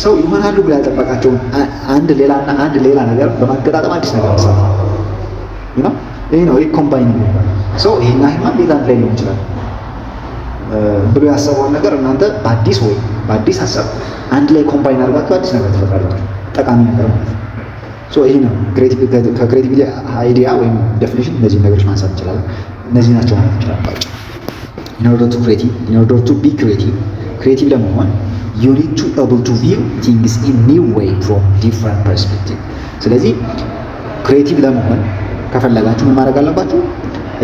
ሰው ይሆናሉ ብሎ ያልጠበቃቸውን አንድ ሌላ ነገር በማገጣጠም አዲስ ነገር መስራት ነው። ይሄ ነው ሪኮምባይኒንግ። ሰው ይሄና ሌላ ላይ ሊሆን ይችላል ብሎ ያሰበውን ነገር እናንተ በአዲስ ሀሳብ አንድ ላይ ኮምባይን አድርጋችሁ አዲስ ነገር ትፈጥራላችሁ። ጠቃሚ ነገር ማለት ነው። ሶ ይሄ ነው ከክሬቲቪቲ አይዲያ ወይም ዴፊኒሽን እነዚህ ነገሮች ማንሳት እንችላለን። እነዚህ ናቸው ማለት እንችላለን። in order to be creative ለመሆን you need to able to view things in new way from different perspective። ስለዚህ ክሬቲቭ ለመሆን ከፈለጋችሁ ምን ማድረግ አለባችሁ?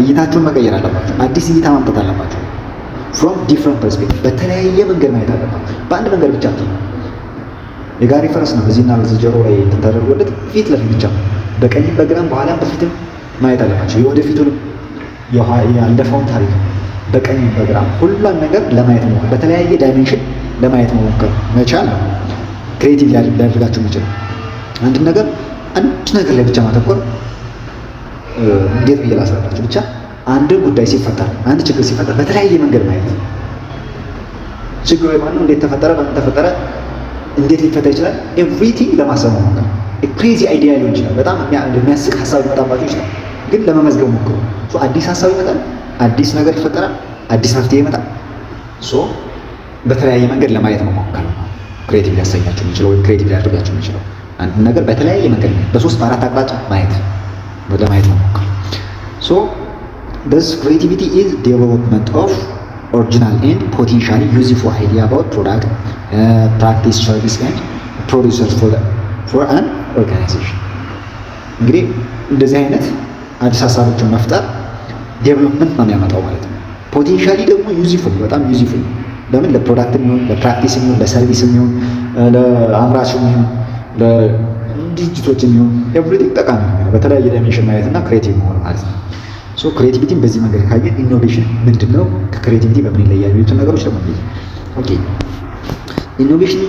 እይታችሁን መቀየር አለባችሁ። አዲስ እይታ ማምጣት አለባችሁ። from different perspective በተለያየ መንገድ ማየት አለባችሁ። በአንድ መንገድ ብቻ ነው። የጋሪ ፈረስ ነው በዚህና በዚህ ጆሮ ላይ ተደርጎለት ፊት ለፊት ብቻ በቀኝም በግራም በኋላም በፊትም ማየት አለባችሁ። የወደፊቱንም ያለፈውን ታሪክ በቀኝም በግራም ሁሉን ነገር ለማየት ነው። በተለያየ ዳይሜንሽን ለማየት መሞከር መቻል ነው ክሬቲቭ ሊያደርጋችሁ የሚችለው። አንድ ነገር ላይ ብቻ ማተኮር እንዴት ብዬ ላስረዳችሁ? ብቻ አንድ ጉዳይ ሲፈጠር፣ አንድ ችግር ሲፈጠር በተለያየ መንገድ ማየት። ችግሩ የማን ነው? እንዴት ተፈጠረ? በምን ተፈጠረ? እንዴት ሊፈታ ይችላል? ኤቭሪቲንግ ለማሰብ መሞከር። ክሬዚ አይዲያ ሊሆን ይችላል። በጣም የሚያስቅ ሀሳብ ሊመጣባችሁ ይችላል። ግን ለመመዝገብ ሞክሩ። አዲስ ሀሳብ ይመጣል፣ አዲስ ነገር ይፈጠራል፣ አዲስ መፍትሄ ይመጣል። በተለያየ መንገድ ለማየት መሞከር ነው ክሬቲቭ ሊያሰኛችሁ የሚችለው ወይም ክሬቲቭ ሊያደርጋችሁ የሚችለው። አንድ ነገር በተለያየ መንገድ በሶስት በአራት አቅጣጫ ለማየት መሞከር። this creativity is development of original and potentially useful idea about product, practice, service and producers for an organization። እንግዲህ እንደዚህ አይነት አዲስ ሀሳቦችን መፍጠር ዴቨሎፕመንት ነው የሚያመጣው ማለት ነው። ፖቴንሻሊ ደግሞ ዩዝፉል፣ በጣም ዩዝፉል። ለምን? ለፕሮዳክት የሚሆን ለፕራክቲስ የሚሆን ለሰርቪስ የሚሆን ለአምራች የሚሆን ለድርጅቶች የሚሆን ኤቭሪቲንግ ጠቃሚ ነው። በተለያየ ዳይሜንሽን ማየት እና ክሬቲቭ መሆን ማለት ነው። ክሬቲቪቲን በዚህ መንገድ ካየን ኢኖቬሽን ምንድን ነው? ከክሬቲቪቲ በምን ይለያል? የሚሉትን ነገሮች ደግሞ ኦኬ ኢኖቬሽን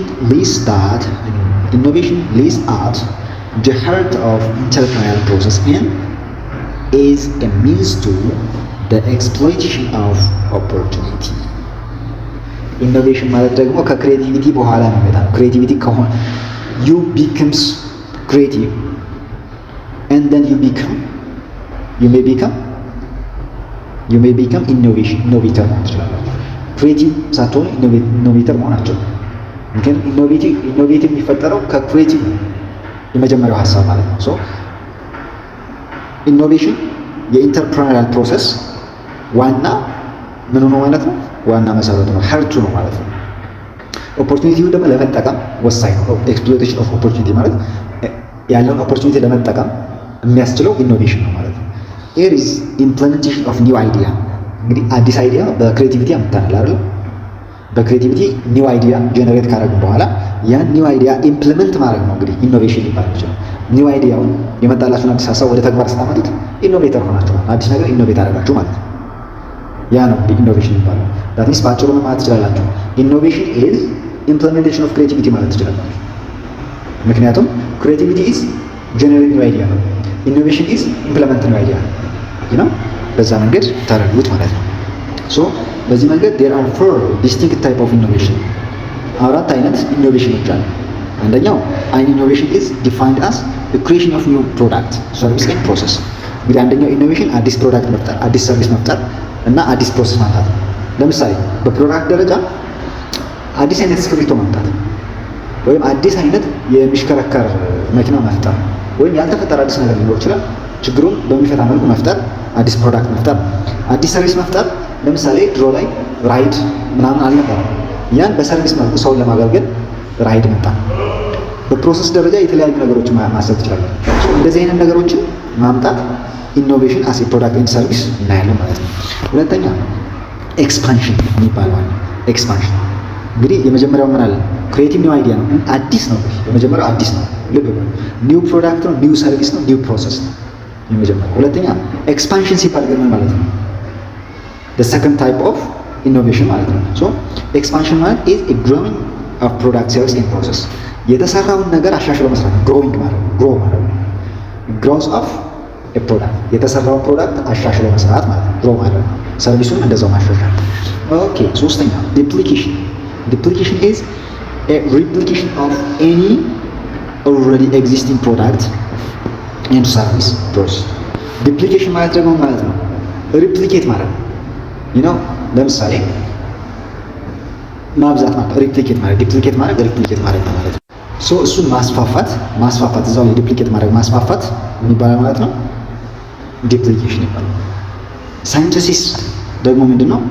lays at the heart of entrepreneurial process and is a means to the exploitation of opportunity። ኢኖቬሽን ማለት ደግሞ ከክሬቲቪቲ በኋላ ነው የሚመጣው። ክሬቲቪቲ ከሆነ you becomes creative and then you may become ኢኖቬተር መሆን ትችላላችሁ። ክሬቲቭ ሳትሆኑ ኢኖቬተር መሆናቸው። ግን ኢኖቬቲቭ የሚፈጠረው ከክሬቲቭ የመጀመሪያው ሀሳብ ማለት ነው። ኢኖቬሽን የኢንተርፕረነሪያል ፕሮሰስ ዋና ምኑ ነው ማለት ነው? ዋና መሰረቱ ነው፣ ሀርቱ ነው ማለት ነው። ኦፖርቹኒቲውን ደግሞ ለመጠቀም ወሳኝ ነው። ኤክስፕሎይቴሽን ኦፍ ኦፖርቹኒቲ ማለት ያለውን ኦፖርቹኒቲ ለመጠቀም የሚያስችለው ኢኖቬሽን ነው ማለት ነው። here is implementation of new idea። እንግዲህ አዲስ አይዲያ በክሬቲቪቲ አምጥተናል አይደል? በክሬቲቪቲ ኒው አይዲያ ጀነሬት ካደረግን በኋላ ያን ኒው አይዲያ ኢምፕሊመንት ማድረግ ነው እንግዲህ ኢኖቬሽን ሊባል ይችላል። ኒው አይዲያውን የመጣላችሁን አዲስ ሀሳብ ወደ ተግባር ስታመጡት ኢኖቬተር ሆናችሁ አዲስ ነገር ኢኖቬት አደረጋችሁ ማለት ነው። ያ ነው እንግዲህ ኢኖቬሽን ይባላል። that means ባጭሩ ምን ማለት ትችላላችሁ? ኢኖቬሽን is implementation of creativity ማለት ትችላላችሁ። ምክንያቱም ክሬቲቪቲ is generate new idea ነው፣ ኢኖቬሽን is implement new idea ነው። በዛ መንገድ ታደርጉት ማለት ነው። በዚህ መንገድ there are 4 distinct type of innovation። አራት አይነት ኢኖቬሽኖች አሉ። አንደኛው an innovation is defined as the creation of new product, service and process። እንግዲህ አንደኛው ኢኖቬሽን አዲስ ፕሮዳክት መፍጠር፣ አዲስ ሰርቪስ መፍጠር እና አዲስ ፕሮሰስ ማምጣት። ለምሳሌ በፕሮዳክት ደረጃ አዲስ አይነት እስክሪብቶ ማምጣት ወይም አዲስ አይነት የሚሽከረከር መኪና መፍጠር ወይም ያልተፈጠረ አዲስ ነገር ሊኖር ይችላል። ችግሩን በሚፈታ መልኩ መፍጠር አዲስ ፕሮዳክት መፍጠር። አዲስ ሰርቪስ መፍጠር ለምሳሌ ድሮ ላይ ራይድ ምናምን አልነበረም። ያን በሰርቪስ መልኩ ሰውን ለማገልገል ራይድ መጣ። በፕሮሰስ ደረጃ የተለያዩ ነገሮችን ማሰብ ትችላለን። እንደዚህ አይነት ነገሮችን ማምጣት ኢኖቬሽን አስ ፕሮዳክት ኤንድ ሰርቪስ እናያለን ማለት ነው። ሁለተኛ ኤክስፓንሽን የሚባለው አለ። ኤክስፓንሽን እንግዲህ የመጀመሪያው ምን አለ? ክሬቲቭ ኒው አይዲያ ነው፣ አዲስ ነው። የመጀመሪያው አዲስ ነው፣ ልብ በሉ። ኒው ፕሮዳክት ነው፣ ኒው ሰርቪስ ነው፣ ኒው ፕሮሰስ ነው የመጀመሪያው። ሁለተኛ ኤክስፓንሽን ሲባል ግን ምን ማለት ነው? the second type of innovation ማለት ነው። ኤክስፓንሽን ማለት is a growing of product service and process። የተሰራውን ነገር አሻሽሎ መስራት ነው። ግሮዊንግ ማለት ነው። ግሮ ማለት ነው። growth of a product የተሰራውን ፕሮዳክት አሻሽሎ መስራት ማለት ነው። ግሮ ማለት ነው። ሰርቪሱን እንደዛው ማሻሻል። ኦኬ ሶስተኛ ዲፕሊኬሽን። ዲፕሊኬሽን is a replication of any already existing product and service process። ዲፕሊኬሽን ማለት ደግሞ ማለት ነው ሪፕሊኬት ማለት ነው። ለምሳሌ ማብዛት ማለት ሪፕሊኬት ማለት ዲፕሊኬት ማለት ሪፕሊኬት ማለት ነው ማለት ነው። ሶ እሱን ማስፋፋት እዛው ላይ ዱፕሊኬት ማድረግ ማስፋፋት ምን ይባላል ማለት ነው? ዱፕሊኬሽን ይባላል። ሳይንተሲስ ደግሞ ምንድነው?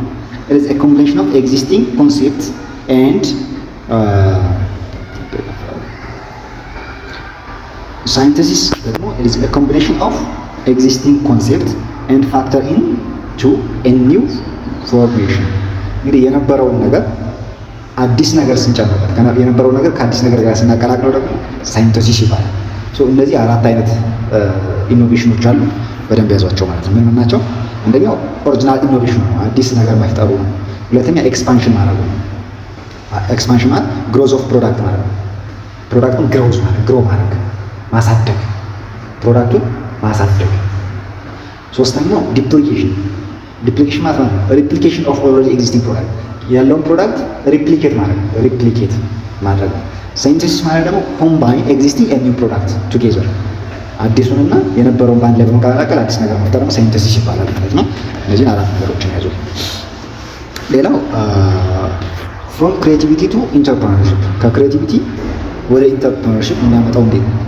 it is a combination of existing concepts and synthesis ደግሞ it is a combination of existing concepts and factor in to a new formation እንግዲህ የነበረውን ነገር አዲስ ነገር ስንጨምርበት የነበረው ነገር ከአዲስ ነገር ጋር ስናቀላቅለው ደግሞ ሳይንተሲስ ይባላል። ሶ እነዚህ አራት አይነት ኢኖቬሽኖች አሉ። በደንብ ያዟቸው ማለት ነው። ምን ናቸው? አንደኛው ኦሪጂናል ኢኖቬሽን ነው፣ አዲስ ነገር መፍጠሩ ነው። ሁለተኛ ኤክስፓንሽን ማድረጉ ነው። ኤክስፓንሽን ማለት ግሮዝ ኦፍ ፕሮዳክት ማለት ነው። ፕሮዳክቱን ግሮ ማድረግ ማሳደግ፣ ፕሮዳክቱን ማሳደግ። ሶስተኛው ዲፕሊኬሽን ማለት ነው ሪፕሊኬሽን ኦፍ ኦልሬዲ ኤግዚስቲንግ ፕሮዳክት፣ ያለውን ፕሮዳክት ሪፕሊኬት ማድረግ ነው። ሳይንተሲስ ማለት ደግሞ ኮምባይን ኤግዚስቲንግ ኤንድ ኒው ፕሮዳክት ቱጌዘር፣ አዲሱንና የነበረውን በአንድ ላይ በመቀላቀል አዲስ ነገር መፍጠር ደግሞ ሳይንተሲስ ይባላል ማለት ነው። እነዚህን አራት ነገሮችን ያዙ። ሌላው ፍሮም ክሬቲቪቲ ቱ ኢንተርፕረነርሺፕ፣ ከክሬቲቪቲ ወደ ኢንተርፕረነርሺፕ የሚያመጣው እንዴት ነው?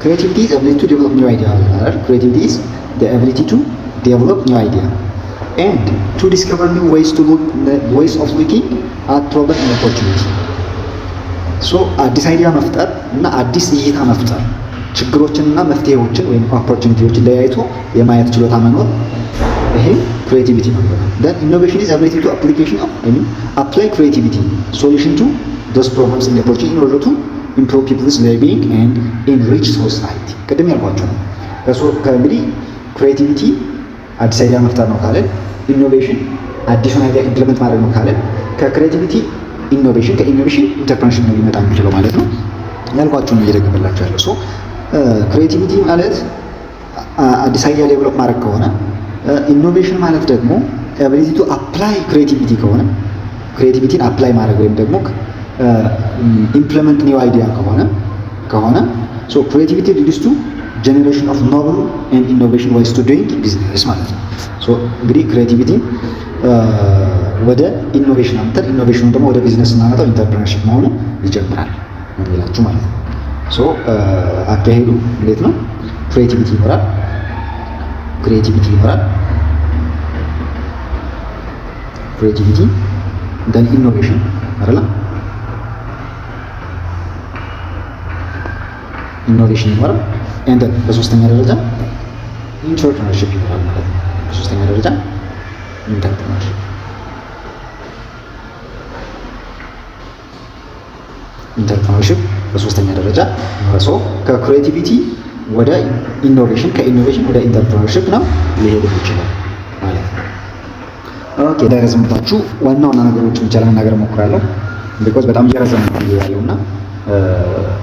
ክሬቲቪቲ ኢዝ አቢሊቲ ቱ ዴቨሎፕ ኒው አይዲያ ማለት ክሬቲቪቲ ኢዝ ዘ አቢሊቲ ቱ ዴቨሎፕ ኒው አይዲያ and to discover new ways of looking at problem and opportunity. so አዲስ አይዲያ መፍጠር እና አዲስ እይታ መፍጠር፣ ችግሮችንና መፍትሄዎችን ወይም ኦፖርቹኒቲዎችን ለያይቶ የማየት ችሎታ መኖር፣ ይሄ ክሬቲቪቲ ነው። then innovation is ability to apply creativity solution to those problems in the opportunity in order to improve people's well-being and enrich society። ቅድም ያልኳቸው ነው። ከእንግዲህ ክሬቲቪቲ አዲስ አይዲያ መፍጠር ነው ካለ፣ ኢኖቬሽን አዲሱን አይዲያ ኢምፕሊመንት ማድረግ ነው ካለ፣ ከክሬቲቪቲ ኢኖቬሽን፣ ከኢኖቬሽን ኢንተርፕረነርሺፕ ነው ሊመጣ የሚችለው ማለት ነው። ያልኳችሁ ነው እየደገመላችሁ ያለው። ሶ ክሬቲቪቲ ማለት አዲስ አይዲያ ዴቨሎፕ ማድረግ ከሆነ፣ ኢኖቬሽን ማለት ደግሞ አቢሊቲ ቱ አፕላይ ክሬቲቪቲ ከሆነ፣ ክሬቲቪቲን አፕላይ ማድረግ ወይም ደግሞ ኢምፕሊመንት ኒው አይዲያ ከሆነ ሶ ክሬቲቪቲ ሊድስ ቱ ጀነሬሽን ኦፍ ኖቨል ኤንድ ኢኖቬሽን ዋይስ ቱ ዱይንግ ቢዝነስ ማለት ነው። ሶ እንግዲህ ክሬቲቪቲ ወደ ኢኖቬሽን አምጥተን ኢኖቬሽኑ ደግሞ ወደ ቢዝነስ እናመጣው ኢንተርፕረነርሺፕ መሆኑ ይጀምራል ይላችሁ ማለት ነው። ሶ አካሄዱ እንዴት ነው? ክሬቲቪቲ ይኖራል፣ ክሬቲቪቲ ደን ኢኖቬሽን አይደለ? ኢኖቬሽን ይኖራል ኤንድ በሶስተኛ ደረጃ ኢንተርፕረነርሺፕ ይኖራል ማለት ነው። በሶስተኛ ደረጃ ኢንተርፕረነርሺፕ በሶስተኛ ደረጃ ሶ ከክሬቲቪቲ ወደ ኢኖቬሽን፣ ከኢኖቬሽን ወደ ኢንተርፕረነርሺፕ ነው ሊሄድ ይችላል ማለት ነው። ኦኬ እንዳይረዝምባችሁ ዋና ነገሮችን ብቻ ለመናገር እሞክራለሁ። ቢኮዝ በጣም እየረዘመ ነው ያለውና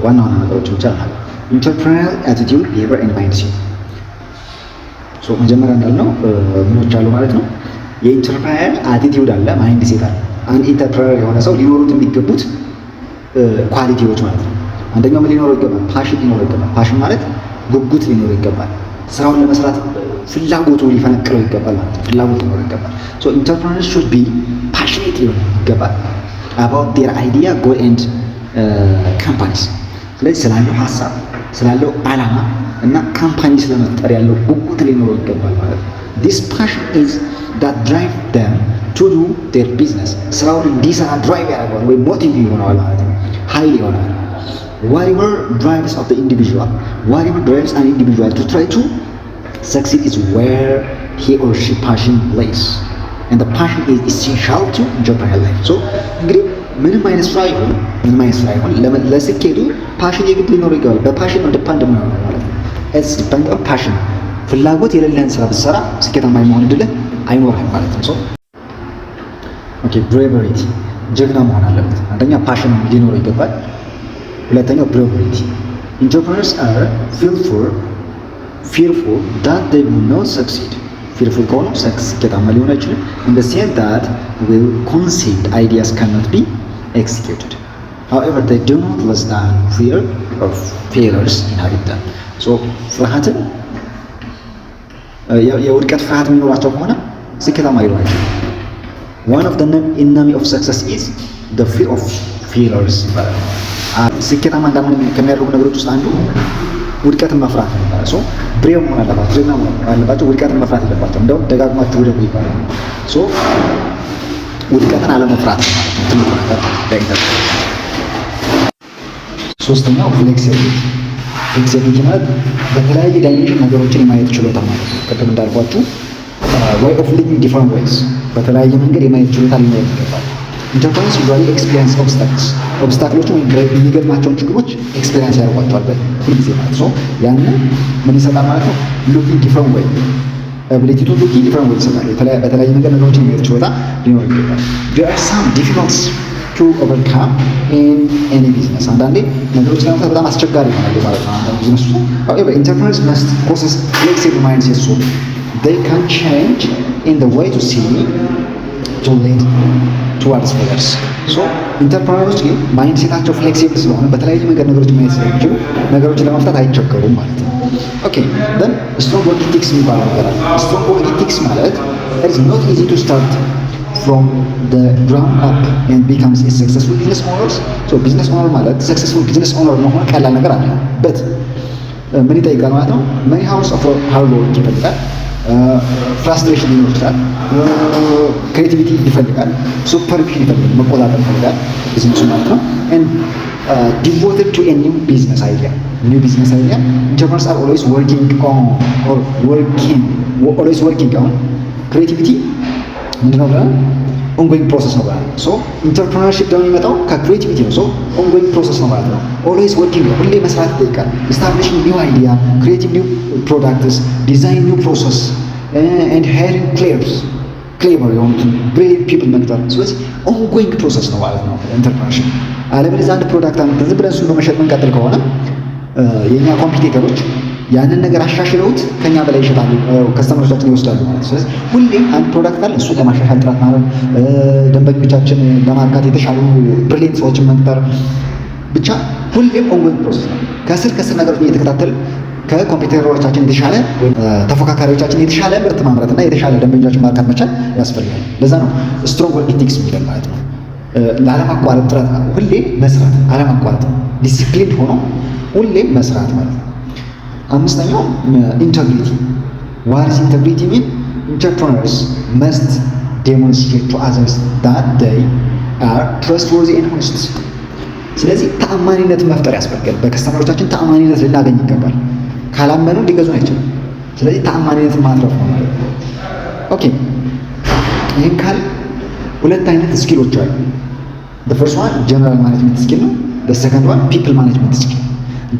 ዋና ነገሮችን ብቻ ለመናገር ኢንተርፕረነሪያል አቲቲዩድ ቢሄቪየር ኤንድ ማይንድሴት። ሶ መጀመሪያ እንዳልነው ምኖች አሉ ማለት ነው። የኢንተርፕረነሪያል አቲቲዩድ አለ፣ ማይንድሴት አለ። አንድ ኢንተርፕረነር የሆነ ሰው ሊኖሩት የሚገቡት ኳሊቲዎች ማለት ነው። አንደኛው ምን ሊኖረው ይገባል? ፓሽን ሊኖረው ይገባል። ፓሽን ማለት ጉጉት ሊኖረው ይገባል። ስራውን ለመስራት ፍላጎቱ ሊፈነቅለው ይገባል ማለት ነው። ፍላጎት ሊኖረው ይገባል። ሶ ኢንተርፕረነርስ ሹድ ቢ ፓሽኔት ሊሆን ይገባል about their idea goal and companies። ስለዚህ ስላለው ሀሳብ ስላለው ዓላማ እና ካምፓኒ ስለመፍጠር ያለው ጉጉት ሊኖረው ይገባል ማለት ነው። this passion is that drive them to do their business። ስራውን እንዲሰራ ድራይቭ ያደርገዋል ወይም ሞቲቭ ይሆነዋል ማለት ነው። ኃይል ይሆናል። whatever drives an individual to try to succeed is where he or she passion lays and the passion is essential to entrepreneurial life። so እንግዲህ ምንም አይነት ስራ ይሁን ለስኬቱ ፓሽን የግድ ሊኖረው ይገባል። በፓሽን ነው ዲፔንድ ማለት ነው። it's depend on passion። ፍላጎት የሌለህን ስራ ብትሰራ ስኬታማ የመሆን እድልህ አይኖርህም ማለት ነው። ኦኬ ብሬቨሪቲ፣ ጀግና መሆን አለበት። አንደኛ ፓሽን ሊኖረው ይገባል። ሁለተኛው ብሬቨሪቲ። ኢንተርፕረነርስ are fearful that they will not succeed። fearful ከሆኑ ስኬታማ ሊሆን አይችልም። in the sense that will conceived ideas cannot be executed. however they do not less than fear of failures inhabit them። so ፍርሃትን የውድቀት ፍርሃት የሚኖራቸው ከሆነ ስኬታማ ሊሆን አይችልም። one of the enemy of success is the fear of failures ይባላል። ስኬታማ እንዳንሆን ከሚያደርጉ ነገሮች ውስጥ አንዱ ውድቀትን መፍራት ነው። ሶ ብሬው መሆን አለባቸው፣ ጀግና መሆን አለባቸው። ውድቀትን መፍራት የለባቸው። እንደውም ደጋግማችሁ ውደቁ ይባላል። ሶ ውድቀትን አለመፍራት ነው ማለት ነው ትልቁ ነገር ለኢንተርፕራይዝ። ሶስተኛው ፍሌክሲቢሊቲ። ፍሌክሲቢሊቲ ማለት በተለያየ ዳይሜንሽን ነገሮችን የማየት ችሎታ ማለት ነው። ቅድም እንዳልኳችሁ way of living different ways፣ በተለያየ መንገድ የማየት ችሎታ ሊኖር ይገባል። ኢንተርፕራይዝ ዩዥዋሊ ኤክስፒሪየንስ ኦብስታክሎችን ወይም የሚገጥማቸውን ችግሮች ኤክስፒሪየንስ ያደርጓቸዋል ሁልጊዜ ማለት ነው። ያንን ምን ይሰጣል ማለት ነው? ሉኪንግ ዲፍረንት ዌይ አቢሊቲ ቱ ሉኪንግ ዲፍረንት ዌይ ይሰጣል። በተለያየ መንገድ ነገሮችን የማየት ችሎታ ሊኖር ይገባል። there are some difficulties to overcome in any business። አንዳንዴ ነገሮች ለመፍታት በጣም አስቸጋሪ ይሆናሉ ማለት ነው አንዳንድ ቢዝነስ ውስጥ። however enterprise must possess flexible mindset so they can change in the way to see to lead towards others። ሶ ኢንተርፕራይዞች ግን ማይንድሴታቸው ፍሌክሲብል ስለሆነ በተለያየ መንገድ ነገሮች ማየት ስለሚችሉ ነገሮችን ለመፍታት አይቸገሩም ማለት ነው። ኦኬ then strong work ethics የሚባለው ነገር አለ። strong work ethics ማለት it is not easy to start from the ground up and becomes a successful business owner። so business owner ማለት successful business owner መሆን ቀላል ነገር አለ but ምን ይጠይቃል ማለት ነው? many hours of hard work ይፈልጋል። ፍራስትሬሽን ሊኖር ይችላል። ክሬቲቪቲ ይፈልጋል። ሱፐርቪዥን ይፈልጋል። መቆጣጠር ይፈልጋል ቢዝነሱ ማለት ነው። and devoted to a new business idea entrepreneurs are always working on ክሬቲቪቲ ምንድነው ብለን ኦንጎይንግ ፕሮሰስ ነው ማለት ነው። ሶ ኢንተርፕረነርሺፕ ደግሞ የሚመጣው ከክሬቲቪቲ ነው። ሶ ኦንጎይንግ ፕሮሰስ ነው ማለት ነው። ኦልዌይስ ወርኪንግ ነው፣ ሁሌ መስራት ይጠይቃል። ኢስታብሊሽንግ ኒው አይዲያ፣ ክሬቲቭ ኒው ፕሮዳክትስ፣ ዲዛይን ኒው ፕሮሰስ ኤንድ ሃይሪንግ ክሌቨር የሆኑትን ብሬቭ ፒፕል መቅጠር። ስለዚህ ኦንጎይንግ ፕሮሰስ ነው ማለት ነው ኢንተርፕረነርሺፕ። አለበለዚያ አንድ ፕሮዳክት አምጥተን ዝም ብለን እሱን በመሸጥ መንቀጥል ከሆነ የእኛ ኮምፒቴተሮች ያንን ነገር አሻሽለውት ከኛ በላይ ይሸጣሉ፣ ከስተመሮቻችን ይወስዳሉ ማለት ነው። ስለዚህ ሁሌም አንድ ፕሮዳክት አለ፣ እሱን ለማሻሻል ጥረት ማድረግ፣ ደንበኞቻችን ለማርካት የተሻሉ ብሪሊየንት ሰዎችን መቅጠር፣ ብቻ ሁሌም ኦንጎይንግ ፕሮሰስ ነው። ከስር ነገሮች እየተከታተል ከኮምፒውተሮቻችን የተሻለ ተፎካካሪዎቻችን የተሻለ ምርት ማምረትና የተሻለ ደንበኞቻችን ማርካት መቻል ያስፈልጋል። ለዛ ነው ስትሮንግ ወርክ ኢቲክስ የሚለን ማለት ነው። ላለማቋረጥ ጥረት፣ ሁሌ መስራት፣ አለማቋረጥ፣ ዲሲፕሊን ሆኖ ሁሌም መስራት ማለት ነው። አምስተኛው ኢንተግሪቲ። ዋት ኢዝ ኢንተግሪቲ ሚን? ኢንተርፕረነርስ መስት ዴሞንስትሬት ቱ አዘርስ ዳት ዴይ አር ትረስትወርዚ ኤንድ ሆነስት። ስለዚህ ተአማኒነት መፍጠር ያስፈልጋል። በከስተመሮቻችን ተአማኒነት ልናገኝ ይገባል። ካላመኑ ሊገዙን አይችልም። ስለዚህ ተአማኒነትን ማትረፍ ነው ማለት ነው። ኦኬ ይህን ካል ሁለት አይነት ስኪሎች አሉ። ፈርስት ዋን ጀነራል ማኔጅመንት ስኪል ነው። ሰከንድ ዋን ፒፕል ማኔጅመንት ስኪል።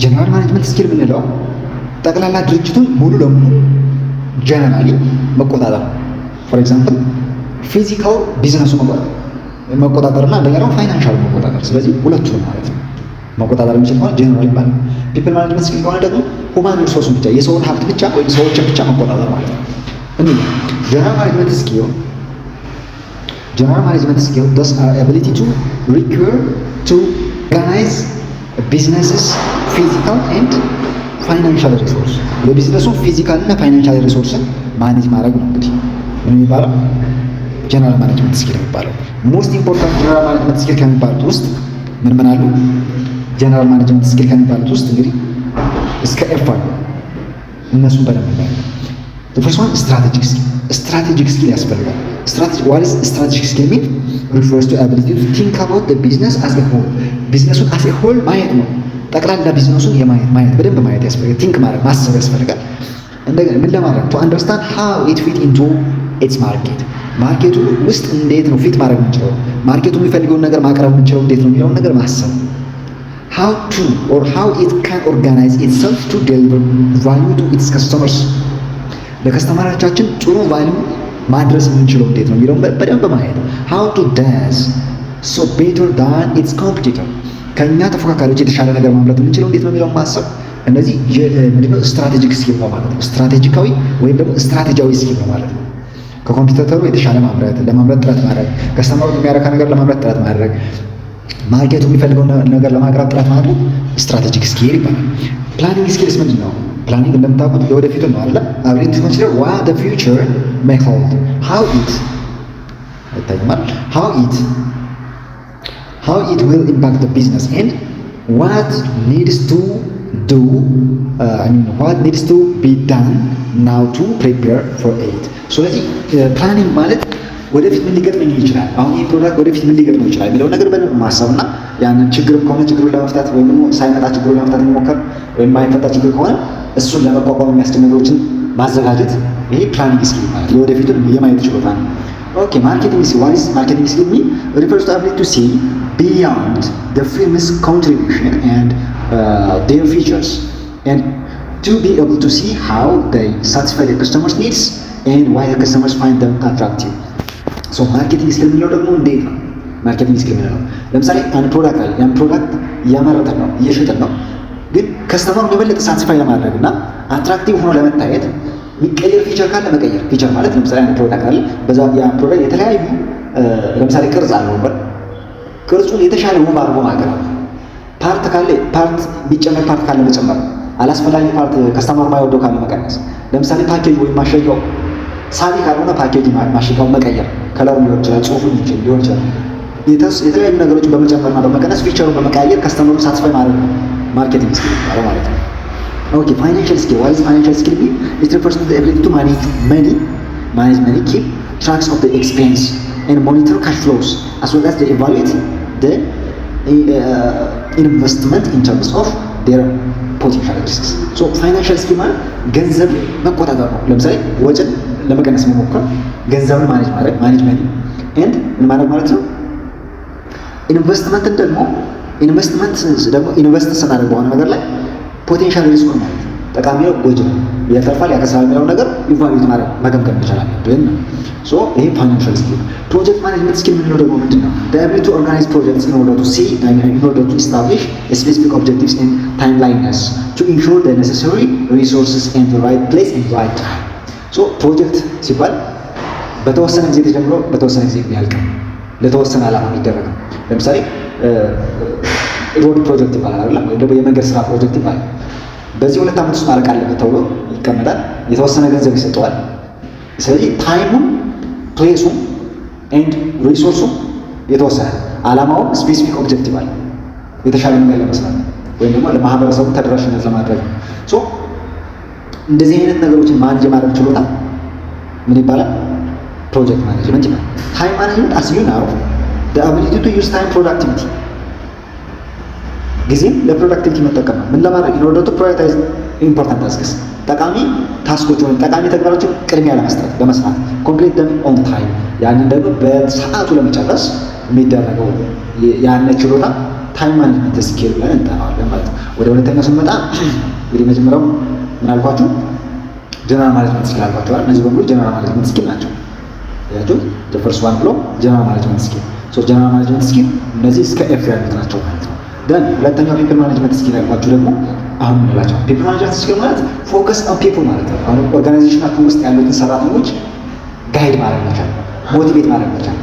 ጀነራል ማኔጅመንት ስኪል የምንለው ጠቅላላ ድርጅቱን ሙሉ ለሙሉ ጀነራሊ መቆጣጠር ነው። ፎር ኤግዛምፕል ፊዚካል ቢዝነሱ መቆጣጠርና እንደገና ደግሞ ፋይናንሻል መቆጣጠር። ስለዚህ ሁለቱንም ማለት ነው መቆጣጠር የሚችል ከሆነ ጀነራል ይባላል። ፒፕል ማኔጅመንት ስኪል ከሆነ ደግሞ ሁማን ሪሶርሱን ብቻ የሰውን ሀብት ብቻ ወይም ሰዎችን ብቻ መቆጣጠር ማለት ነው። እንዴ ጀነራል ማኔጅመንት ስኪል thus our ability to recur to organize businesses physical and ፋይናንሻል ሪሶርስ፣ የቢዝነሱን ፊዚካል እና ፋይናንሻል ሪሶርስን ማኔጅ ማድረግ ነው። እንግዲህ ምን የሚባለው ጀነራል ማኔጅመንት ስኪል የሚባለው። ሞስት ኢምፖርታንት ጀነራል ማኔጅመንት ስኪል ከሚባሉት ውስጥ ምን አሉ? ጀነራል ማኔጅመንት ስኪል ከሚባሉት ውስጥ እንግዲህ እስከ ኤፍ አሉ። እነሱን በደንብ ነው። ፈርስት ዋን ስትራቴጂክ ስኪል ያስፈልጋል። ዋት ኢዝ ስትራቴጂክ ስኪል ሚን? ሪፈርስ ቱ አቢሊቲ ቱ ቲንክ አባውት ዘ ቢዝነስ አስ ኤ ሆል። ቢዝነሱን አስ ኤ ሆል ማየት ነው። ጠቅላላ ቢዝነሱን ማየት በደንብ ማየት ያስፈልጋል። ቲንክ ማድረግ ማሰብ ያስፈልጋል። እንደገና ምን ለማድረግ ቱ አንደርስታንድ ሃው ኢት ፊት ኢንቱ ኢትስ ማርኬት፣ ማርኬቱ ውስጥ እንዴት ነው ፊት ማድረግ የምንችለው፣ ማርኬቱ የሚፈልገውን ነገር ማቅረብ የምንችለው እንዴት ነው የሚለውን ነገር ማሰብ፣ ሃው ቱ ኦር ሃው ኢት ካን ኦርጋናይዝ ኢትሰልፍ ቱ ዴሊቨር ቫልዩ ቱ ኢትስ ከስተመርስ፣ ለከስተመሮቻችን ጥሩ ቫልዩ ማድረስ የምንችለው እንዴት ነው የሚለውን በደንብ ማየት፣ ሃው ቱ ዳዝ ሶ ቤተር ዳን ኢትስ ኮምፒቲተር፣ ከኛ ተፎካካሪዎች የተሻለ ነገር ማምረት የምንችለው እንዴት ነው የሚለውን ማሰብ። እነዚህ ምንድነው ስትራቴጂክ ስኪል ነው ማለት ነው። ስትራቴጂካዊ ወይም ደግሞ ስትራቴጂያዊ ስኪል ነው ማለት ነው። ከኮምፒውተሩ የተሻለ ለማምረት ጥረት ማድረግ፣ ከስተመሩ የሚያረካ ነገር ለማምረት ጥረት ማድረግ፣ ማርኬቱ የሚፈልገው ነገር ለማቅረብ ጥረት ማድረግ ስትራቴጂክ ስኪል ይባላል። ፕላኒንግ ስኪልስ ምንድን ነው? ፕላኒንግ እንደምታውቁት የወደፊቱን ነው አይደል? አብሬት ቱ ኮንሲደር ዋት ዘ ፊውቸር ሜይ ሆልድ ሃው ኢት will impact the business and what needs to do what needs to be done now to prepare for it። ስለዚህ ፕላኒንግ ማለት ወደፊት ምን ሊገጥመኝ ይችላል፣ አሁን ይህ ፕሮዳክት ወደፊት ምን ሊገጥመኝ ይችላል የሚለውን ነገር በደንብ ማሰብና ያንን ችግርም ከሆነ ችግሩን ለመፍታት ወይም ደግሞ ሳይመጣ ችግሩን ለመፍታት መሞከር ወይም ማይፈታ ችግር ከሆነ እሱን ለመቋቋም የሚያስችሉ ነገሮችን ማዘጋጀት፣ ይሄ ፕላኒንግ ስኪል ማለት የወደፊቱን የማየት ችሎታ ነው። ኦኬ ማርኬቲንግ ስኪል what is marketing skill mean? Refers to ability to see beyond the firm's contribution and their features and to be able to see how they satisfy the customers' needs and why the customers find them attractive. ሶ ማርኬቲንግ ስኪል የሚለው ደግሞ እንዴት ነው ማርኬቲንግ ስኪል የሚለው? ለምሳሌ አንድ ፕሮዳክት አለ። ያን ፕሮዳክት እያመረትን ነው እየሸጥን ነው፣ ግን ከስተመሩን የበለጠ ሳቲስፋይ ለማድረግ እና አትራክቲቭ ሆኖ ለመታየት የሚቀየር ፊቸር ካለ መቀየር። ፊቸር ማለት ለምሳሌ አንድ ፕሮዳክት አለ፣ በዛ ያን ፕሮዳክት የተለያዩ ለምሳሌ ቅርጽ አለው፣ ቅርጹን የተሻለ ውብ አድርጎ ማቅረብ፣ ፓርት ካለ ፓርት ቢጨመር ፓርት ካለ መጨመር፣ አላስፈላጊ ፓርት ከስተመሩ ማይወደው ካለ መቀነስ። ለምሳሌ ፓኬጅ ወይም ማሸጊያው ሳቢ ካልሆነ ፓኬጅ ማሸጊያውን መቀየር፣ ከለሩ ሊሆን ይችላል፣ ጽሁፉ ሊሆን ይችላል። የተለያዩ ነገሮችን በመጨመርና በመቀነስ ፊቸሩን በመቀያየር ከስተመሩን ሳቲስፋይ ማድረግ ነው ማርኬቲንግ ስኪል ማለት ነው። ኦኬ ፋይናንሻል ስኪል what is financial skill mean? It refers to the ability to manage money, keep tracks of the expense and monitor cash flows as well as to evaluate the investment in terms of their potential risks. So financial skill ማለት ገንዘብ መቆጣጠር ነው። ለምሳሌ ወጪን ለመቀነስ መሞከር፣ ገንዘብን ማኔጅ መኒ ኤንድ ምን ማለት ነው? ኢንቨስትመንትን ደግሞ ኢንቨስት ስናደርግ በሆነ ነገር ላይ ፖቴንሻል ሪስኩን ማለት ነው። ጠቃሚ ነው፣ ጎጂ ነው፣ ያተርፋል፣ ያከስራል የሚለው ነገር ኢቫሉዌት ማድረግ መገምገም መቻል አለብን። ሶ ይሄ ፋይናንሻል ስኪል። ፕሮጀክት ማኔጅመንት ስኪል የምንለው ደግሞ ምንድን ነው? the ability to organize projects in order to establish specific objectives and timelines to ensure the necessary resources in the right place and right time. ሶ ፕሮጀክት ሲባል በተወሰነ ጊዜ ተጀምሮ በተወሰነ ጊዜ የሚያልቅ ለተወሰነ ዓላማ የሚደረግ ነው። ለምሳሌ ሮድ ፕሮጀክት ይባላል አይደል? ወይም ደግሞ የመንገድ ስራ ፕሮጀክት ይባላል። በዚህ 2 ዓመት ውስጥ ማለቅ አለበት ተብሎ ይቀመጣል። የተወሰነ ገንዘብ ይሰጠዋል። ስለዚህ ታይሙን፣ ፕሌሱን ኤንድ ሪሶርሱን የተወሰነ ዓላማውን ስፔሲፊክ ኦብጀክቲቭ አለ የተሻለ ነገር ለመስራት ወይም ደግሞ ለማህበረሰቡ ተደራሽነት ለማድረግ ነው። ሶ እንደዚህ አይነት ነገሮችን ማኔጅ ማድረግ ችሎታ ምን ይባላል? ፕሮጀክት ማኔጅመንት ይባላል። ታይም ማኔጅመንት as you know the ability to use time productivity ጊዜም ለፕሮዳክቲቪቲ መጠቀም ነው። ምን ለማድረግ? in order to prioritize important tasks ጠቃሚ ታስኮች ወይም ጠቃሚ ተግባሮችን ቅድሚያ ለመስራት complete them on time ያንን ደግሞ በሰዓቱ ለመጨረስ የሚደረገው ያን ችሎታ ታይም ማኔጅመንት ስኪል ብለን እንጠራዋለን ማለት ነው። ወደ ሁለተኛው ስንመጣ እንግዲህ መጀመሪያው ምን አልኳችሁ? ጀነራል ማኔጅመንት ስኪል አልኳችሁ አይደል? እነዚህ በሙሉ ጀነራል ማኔጅመንት ስኪል ናቸው። ያችሁት the first one ብሎ ጀነራል ማኔጅመንት ስኪል ሶ ጀነራል ማኔጅመንት ስኪል እነዚህ እስከ ኤፍ ያሉት ናቸው ማለት ነው። ደን ሁለተኛው ፒፕል ማኔጅመንት ስኪል ያልኳችሁ ደግሞ አሁን እንላቸው ፒፕል ማኔጅመንት ስኪል ማለት ፎከስ ኦን ፒፕል ማለት ነው። አሁን ኦርጋናይዜሽናችሁ ውስጥ ያሉትን ሰራተኞች ጋይድ ማድረግ መቻል፣ ሞቲቬት ማድረግ መቻል፣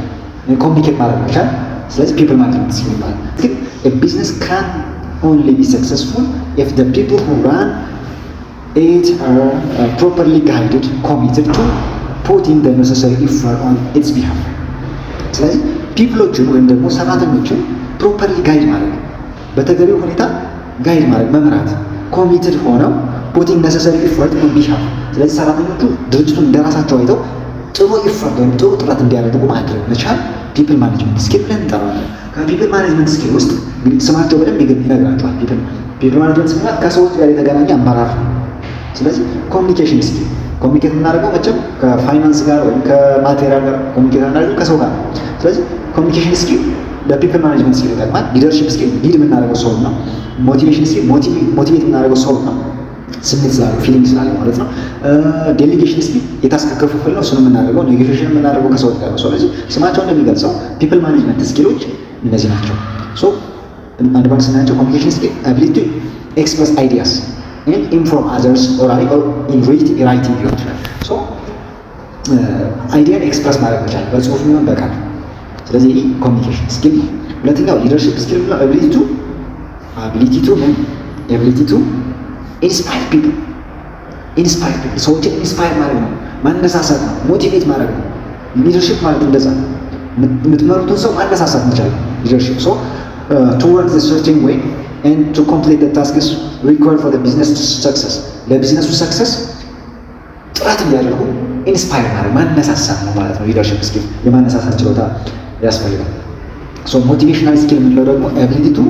ኮሚኒኬት ማድረግ መቻል። ስለዚህ ፒፕል ማኔጅመንት ስኪል ይባላል። ግን a business can only be successful if the people who run it are properly guided, committed to put in the necessary effort on its behalf. ስለዚህ ፒፕሎችን ወይም ደግሞ ሰራተኞችን ፕሮፐርሊ ጋይድ ማድረግ፣ በተገቢው ሁኔታ ጋይድ ማድረግ፣ መምራት፣ ኮሚትድ ሆነው ፑቲንግ ነሰሰሪ ኢፈርት ኦን ቢሃፍ። ስለዚህ ሰራተኞቹ ድርጅቱን እንደራሳቸው አይተው ጥሩ ኢፈርት ወይም ጥሩ ጥረት እንዲያደርጉ ማድረግ መቻል ፒፕል ማኔጅመንት ስኪል ብለን እንጠራዋለን። ከፒፕል ማኔጅመንት ስኪል ውስጥ እንግዲህ ስማቸው በደንብ ይነግራቸዋል። ፒፕል ማኔጅመንት ስኪል ከሰዎች ጋር የተገናኘ አመራር ነው። ስለዚህ ኮሚኒኬሽን ስኪል ኮሚኒኬት የምናደርገው መቼም ከፋይናንስ ጋር ወይም ከማቴሪያል ጋር ኮሚኒኬት የምናደርገው ከሰው ጋር ነው። ስለዚህ ኮሚኒኬሽን ስኪል ለፒፕል ማኔጅመንት ስኪል ይጠቅማል። ሊደርሺፕ ስኪል ሊድ የምናደርገው ሰው ነው። ሞቲቬሽን ስኪል ሞቲቬት የምናደርገው ሰው ነው፣ ስሜት ስላለው ፊሊንግ ስላለው ማለት ነው። ዴሊጌሽን ስኪል የታስክ ክፍፍል ነው፣ እሱን የምናደርገው ኔጎሽዬሽን የምናደርገው ከሰዎች ጋር ነው። ስለዚህ ስማቸው እንደሚገልጸው ፒፕል ማኔጅመንት ስኪሎች እነዚህ ናቸው። ሶ አንድ ባንክ ስናያቸው ኮሚኒኬሽን ስኪል አቢሊቲ ቱ ኤክስፕረስ አይዲያስ ኤንድ ኢንፎርም አዘርስ ኦራሊ ኦር ኢን ራይቲንግ ሊሆን ይችላል። ሶ አይዲያን ኤክስፕረስ ማድረግ መቻል በጽሁፍ የሚሆን በቃል። ስለዚህ ይህ ኮሚኒኬሽን ስኪል ነው። ሁለተኛው ሊደርሺፕ ስኪል ነው። አቢሊቲ ቱ ኢንስፓየር ፒፕል ሰዎችን ኢንስፓየር ማድረግ ነው፣ ማነሳሳት ነው፣ ሞቲቬት ማድረግ ነው። ሊደርሺፕ ማለት እንደዛ ነው። የምትመሩትን ሰው ማነሳሳት መቻል ነው ሊደርሺፕ። ሶ ቱ ወርክ ዘ ሰርቴን ዌይ and to complete the tasks required for the business success ለቢዝነሱ ሰክሰስ ጥረት እንዲያደርጉ ኢንስፓየር ማድረግ ማነሳሳት ነው ማለት ነው። ሊደርሺፕ ስኪል የማነሳሳት ችሎታ ያስፈልጋል። ሶ ሞቲቬሽናል ስኪል የምንለው ደግሞ ኤቢሊቲ ቱ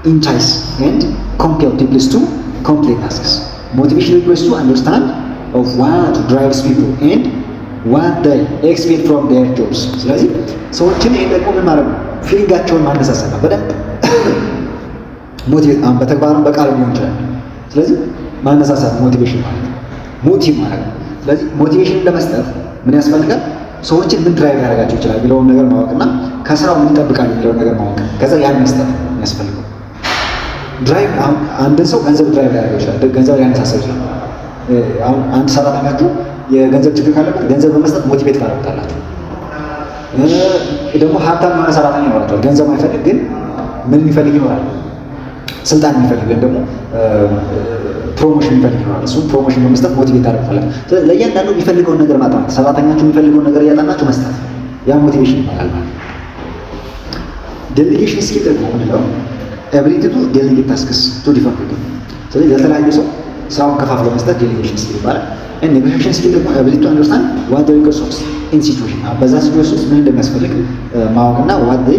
entice and compel people to complete tasks. Motivation requires to understand of what drives people and what they expect from their jobs. ስለዚህ ሰዎችን ይሄን ደግሞ ምን ማድረግ ፊሊንጋቸውን ማነሳሳት ነው። በደንብ ሞቲቬት በተግባርም በቃል ሊሆን ይችላል። ስለዚህ ማነሳሳት ሞቲቬሽን ማለት ነው። ሞቲቭ ማለት ነው። ስለዚህ ሞቲቬሽን ለመስጠት ምን ያስፈልጋል? ሰዎችን ምን ድራይቭ ያደርጋቸው ይችላል የሚለውን ነገር ማወቅና ከስራው ምን ይጠብቃል የሚለውን ነገር ማወቅ፣ ከዛ ያን መስጠት የሚያስፈልገው ድራይቭ። አንድን ሰው ገንዘብ ድራይቭ ያደርገው ይችላል፣ ገንዘብ ሊያነሳሳው ይችላል። አሁን አንድ ሰራተኛችሁ የገንዘብ ችግር ካለበት ገንዘብ በመስጠት ሞቲቬት ታደርጉታላችሁ። ደግሞ ሀብታም የሆነ ሰራተኛ ይኖራቸዋል፣ ገንዘብ አይፈልግ ግን ምን የሚፈልግ ይኖራል? ስልጣን የሚፈልግ ወይም ደግሞ ፕሮሞሽን የሚፈልግ ይኖራል። እሱም ፕሮሞሽን በመስጠት ሞቲቬት ታደርጉታላችሁ። ስለዚህ ለእያንዳንዱ የሚፈልገውን ነገር ማጥናት፣ ሰራተኛችሁ የሚፈልገውን ነገር እያጠናችሁ መስጠት፣ ያ ሞቲቬሽን ይባላል ማለት ነው። ዴሊጌሽን ስኪል ደግሞ ምንድነው? ኤቢሊቲ ቱ ዴሊጌት ታስክስ ቱ ዲፈረንት ፒፕል። ስለዚህ ለተለያዩ ሰው ስራውን ከፋፍሎ መስጠት ዴሊጌሽን ስኪል ይባላል። ኤንድ ኔጎሺዬሽን ስኪል ደግሞ ኤቢሊቲ ቱ አንደርስታንድ ዋት ዘ ሪሶርስ ኢን ሲቹዌሽን፣ በዛ ሲቹዌሽን ውስጥ ምን እንደሚያስፈልግ ማወቅና ዋት ዘ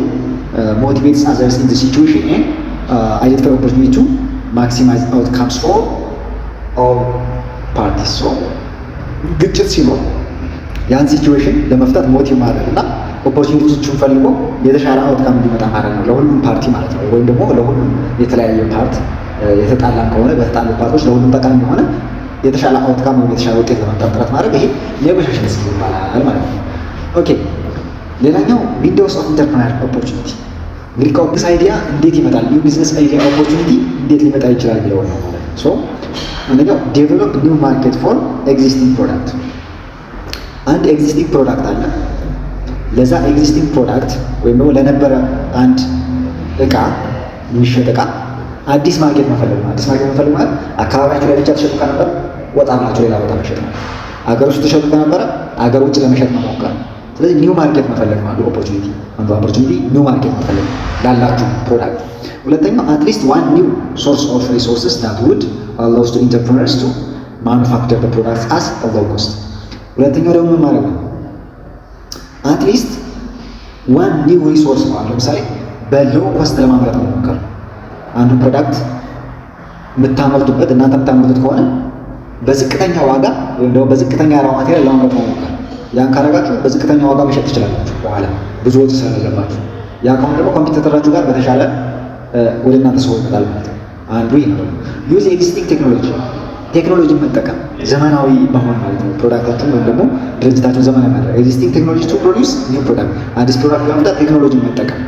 ሞቲቬትስ አዘርስ ኢን ዘ ሲቹዌሽን ኤንድ አይደንቲፋይ ኦፖርቹኒቲ ቱ ማክሲማይዝ አውትካምስ ፎር ኦል ፓርቲስ። ሶ ግጭት ሲኖር ያን ሲቹዌሽን ለመፍታት ሞቲቭ ማድረግ እና ኦፖርቹኒቲዎችን ፈልጎ የተሻለ አውትካም እንዲመጣ ማድረግ ነው፣ ለሁሉም ፓርቲ ማለት ነው። ወይም ደግሞ ለሁሉም የተለያየ ፓርት የተጣላም ከሆነ በተጣሉ ፓርቶች ለሁሉም ጠቃሚ የሆነ የተሻለ አውትካም ወይም የተሻለ ውጤት ለማምጣት ጥረት ማድረግ፣ ይሄ ኔጎሺዬሽን ስኪል ይባላል ማለት ነው። ኦኬ፣ ሌላኛው ዊንዶውስ ኦፍ ኢንተርፕረነር ኦፖርቹኒቲ። እንግዲህ ከአዲስ አይዲያ እንዴት ይመጣል፣ ኒው ቢዝነስ አይዲያ ኦፖርቹኒቲ እንዴት ሊመጣ ይችላል የሚለው ነው ማለት ነው። ሶ አንደኛው ዴቨሎፕ ኒው ማርኬት ፎር ኤግዚስቲንግ ፕሮዳክት። አንድ ኤግዚስቲንግ ፕሮዳክት አለ። ለዛ ኤግዚስቲንግ ፕሮዳክት ወይም ደግሞ ለነበረ አንድ እቃ የሚሸጥ እቃ አዲስ ማርኬት መፈለግ ነው። አዲስ ማርኬት መፈለግ ማለት አካባቢያችሁ ላይ ብቻ ተሸጡ ከነበረ ወጣ ብላችሁ ሌላ ቦታ መሸጥ ነው። አገር ውስጥ ተሸጡ ከነበረ አገር ውጭ ለመሸጥ መሞከር። ስለዚህ ኒው ማርኬት መፈለግ ነው አንዱ ኦፖርቹኒቲ። ኒው ማርኬት መፈለግ ላላችሁ ፕሮዳክት። ሁለተኛው አትሊስት ዋን ኒው ሶርስ ኦፍ ሪሶርስስ ዳት ውድ አላውስ ቱ ኢንተርፕረነርስ ቱ ማኑፋክቸር ዘ ፕሮዳክትስ አት አ ሎው ኮስት። ሁለተኛው ደግሞ ምን ማለት ነው? አትሊስት ዋን ኒው ሪሶርስ ነው። ለምሳሌ በሎው ኮስት ለማምረት መሞከር። አንዱ ፕሮዳክት የምታመርቱበት እናንተ የምታመርቱት ከሆነ በዝቅተኛ ዋጋ ወይም ደግሞ በዝቅተኛ ራ ማቴሪያል ለማምረት መሞከር። ያን ካረጋችሁ በዝቅተኛ ዋጋ መሸጥ ትችላላችሁ፣ በኋላ ብዙ ወጪ ስለሌለባችሁ። ያ ከሆነ ደግሞ ኮምፒውተራችሁ ጋር በተሻለ ወደ እናንተ ሰው ይመጣል ማለት ነው። አንዱ ይህ ነው። ዩዝ ኤግዚስቲንግ ቴክኖሎጂ መጠቀም፣ ዘመናዊ መሆን ማለት ነው። ፕሮዳክታችሁን ወይም ደግሞ ድርጅታችሁን ዘመናዊ ማድረግ። ኤግዚስቲንግ ቴክኖሎጂ ቱ ፕሮዲውስ ኒው ፕሮዳክት፣ አዲስ ፕሮዳክት ለማምጣት ቴክኖሎጂ መጠቀም።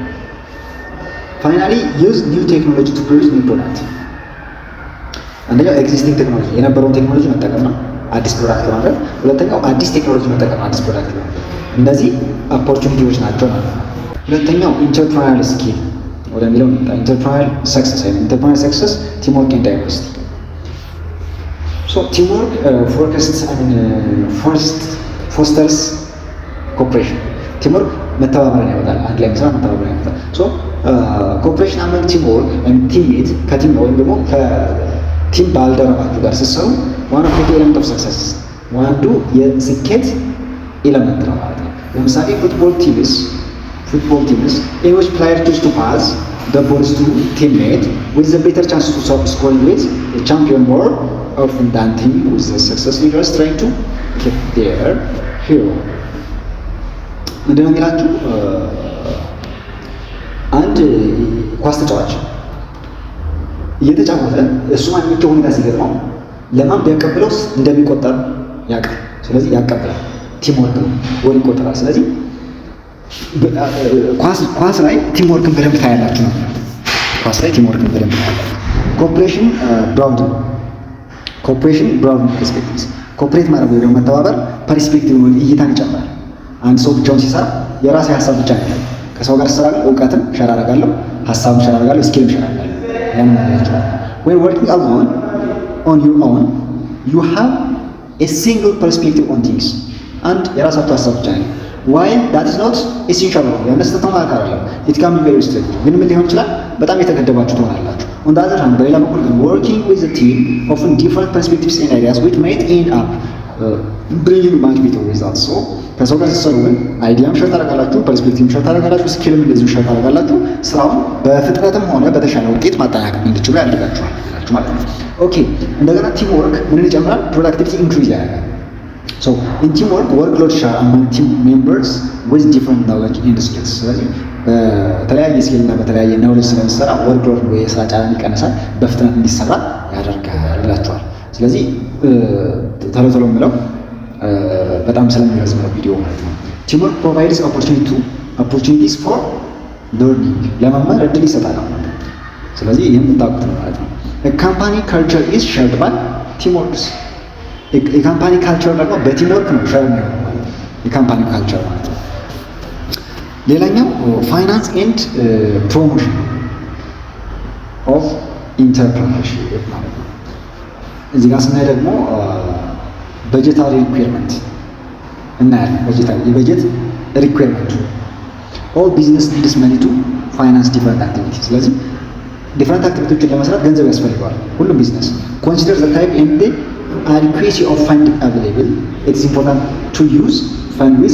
ፋይናሊ ዩዝ ኒው ቴክኖሎጂ ቱ ፕሮዲውስ ኒው ፕሮዳክት። አንደኛው ኤግዚስቲንግ ቴክኖሎጂ የነበረውን ቴክኖሎጂ መጠቀም ነው አዲስ ፕሮዳክት ለማምረት። ሁለተኛው አዲስ ቴክኖሎጂ መጠቀም አዲስ ፕሮዳክት ለማምረት። እነዚህ ኦፖርቹኒቲዎች ናቸው ማለት ነው። ሁለተኛው ኢንተርፕረነሪያል ስኪል ወደሚለው ኢንተርፕረነሪያል ሰክሰስ ወይም ኢንተርፕረነሪያል ሰክሰስ ቲምወርክ ኤንድ ዳይቨርሲቲ። ሶ ቲምወርክ ፎስተርስ ኮኦፕሬሽን። ቲምወርክ መተባበርን ያመጣል፣ አንድ ላይ መስራት መተባበርን ያመጣል። ሶ ኮኦፕሬሽን አመንግ ቲምወርክ ወይም ቲምሜት ከቲም ወይም ደግሞ ከቲም ባልደረባችሁ ጋር ስትሰሩ ዋን ኦፍ ዘ ኤለመንት ኦፍ ሰክሰስ አንዱ የስኬት ኤለመንት ነው ማለት ነው። ለምሳሌ ፉትቦል ቲምስ in which player choose to pass the balls to teammate with the better chance to score with a champion more often than team with the success leaders trying to keep their hero. ምንድን ነው የሚላችሁ? አንድ ኳስ ተጫዋች እየተጫወተ እሱ ማንኛው ሁኔታ ሲገጥመው ለማን ቢያቀብለው እንደሚቆጠር ያውቃል። ስለዚህ ያቀብላል። ቲም ወርክ ነው፣ ጎል ይቆጠራል። ስለዚህ ኳስ ላይ ቲም ወርክን በደንብ ታያላችሁ ነው። ኳስ ላይ ቲም ወርክን በደንብ ታያላችሁ። ኮኦፕሬሽን ብራውድ ፐርስፔክቲቭስ። ኮኦፕሬት ማለት ወይ ደግሞ መተባበር ፐርስፔክቲቭ ወይ እይታን ይጨምራል። አንድ ሰው ብቻውን ሲሰራ የራሴ ሀሳብ ብቻ ነው። ከሰው ጋር ስራ እውቀትን ሸር አደርጋለሁ፣ ሀሳብን ሸር አደርጋለሁ፣ ስኪልም ሸር አደርጋለሁ። ያንን ያላችሁ when working alone on your own you have a single perspective on things። አንድ የራሳችሁ ሀሳብ ብቻ ነው። ዋይ ዳት ኢዝ ኖት ኤሴንሻል ነው ያነስተው ማለት አይደለም። ኢት ካን ቢ ቬሪ ስትሪክት ግን ምን ሊሆን ይችላል በጣም የተገደባችሁ ትሆናላችሁ። ኦን ዘ አዘር ሃንድ በሌላ በኩል ግን ወርኪንግ ዊዝ አ ቲም ኦፍን ዲፈረንት ፐርስፔክቲቭስ ኤንድ አይዲያስ ዊች ማይት ኤንድ አፕ ብሪንጊንግ ማች ቤተር ሪዛልትስ። ሶ ከሰው ጋር ስትሰሩ ግን አይዲያም ሸር ታደርጋላችሁ፣ ፐርስፔክቲቭም ሸር ታደርጋላችሁ፣ ስኪልም እንደዚሁ ሸር ታደርጋላችሁ። ስራውን በፍጥነትም ሆነ በተሻለ ውጤት ማጠናቀቅ እንድትችሉ ያደርጋችኋል ማለት ነው። ኦኬ እንደገና ቲም ወርክ ምንን ይጨምራል? ፕሮዳክቲቪቲ ኢንክሪዝ ያደርጋል። ሶ ኢን ቲም ወርክ ወርክሎድ ሼር አማንግ ቲም ሜምበርስ ዊዝ ዲፈረንት ኖሌጅ ኤንድ ስኪልስ። ስለዚህ በተለያየ ስኪል እና በተለያየ ኖሌጅ ስለሚሰራ ወርክሎድ ወይ የስራ ጫና ይቀንሳል፣ በፍጥነት እንዲሰራ ያደርጋል ይላችኋል። ስለዚህ ቶሎ ቶሎ የምለው በጣም ስለሚረዝም ነው ቪዲዮ ማለት ነው። ቲም ወርክ ፕሮቫይድስ ኦፖርቹኒቲስ ፎር ለርኒንግ ለመማር እድል ይሰጣል ማለት ነው። ስለዚህ ይህም የምታውቁት ነው ማለት ነው። ካምፓኒ ካልቸር ኢዝ ሼርድ ባይ ቲም ወርክስ። የካምፓኒ ካልቸር ደግሞ በቲም ወርክ ነው ሼር የሚሆነው ማለት ነው። የካምፓኒ ካልቸር ማለት ነው። ሌላኛው ፋይናንስ ኤንድ ፕሮሞሽን ኦፍ ኢንተርፕረነርሺፕ ማለት ነው። እዚህ ጋር ስናይ ደግሞ በጀታሪ ሪኩዌርመንት እናያለን። የበጀት ሪኩዌርመንቱ ኦል ቢዝነስ ኒድስ መኒ ቱ ፋይናንስ ዲፈረንት አክቲቪቲ። ስለዚህ ዲፈረንት አክቲቪቲዎችን ለመስራት ገንዘብ ያስፈልገዋል ሁሉም ቢዝነስ። ኮንሲደር ዘ ታይፕ ኤንድ አዲኩዌሲ ኦፍ ፈንድ አቬሌብል ኢት ኢዝ ኢምፖርታንት ቱ ዩዝ ፈንድ ዊዝ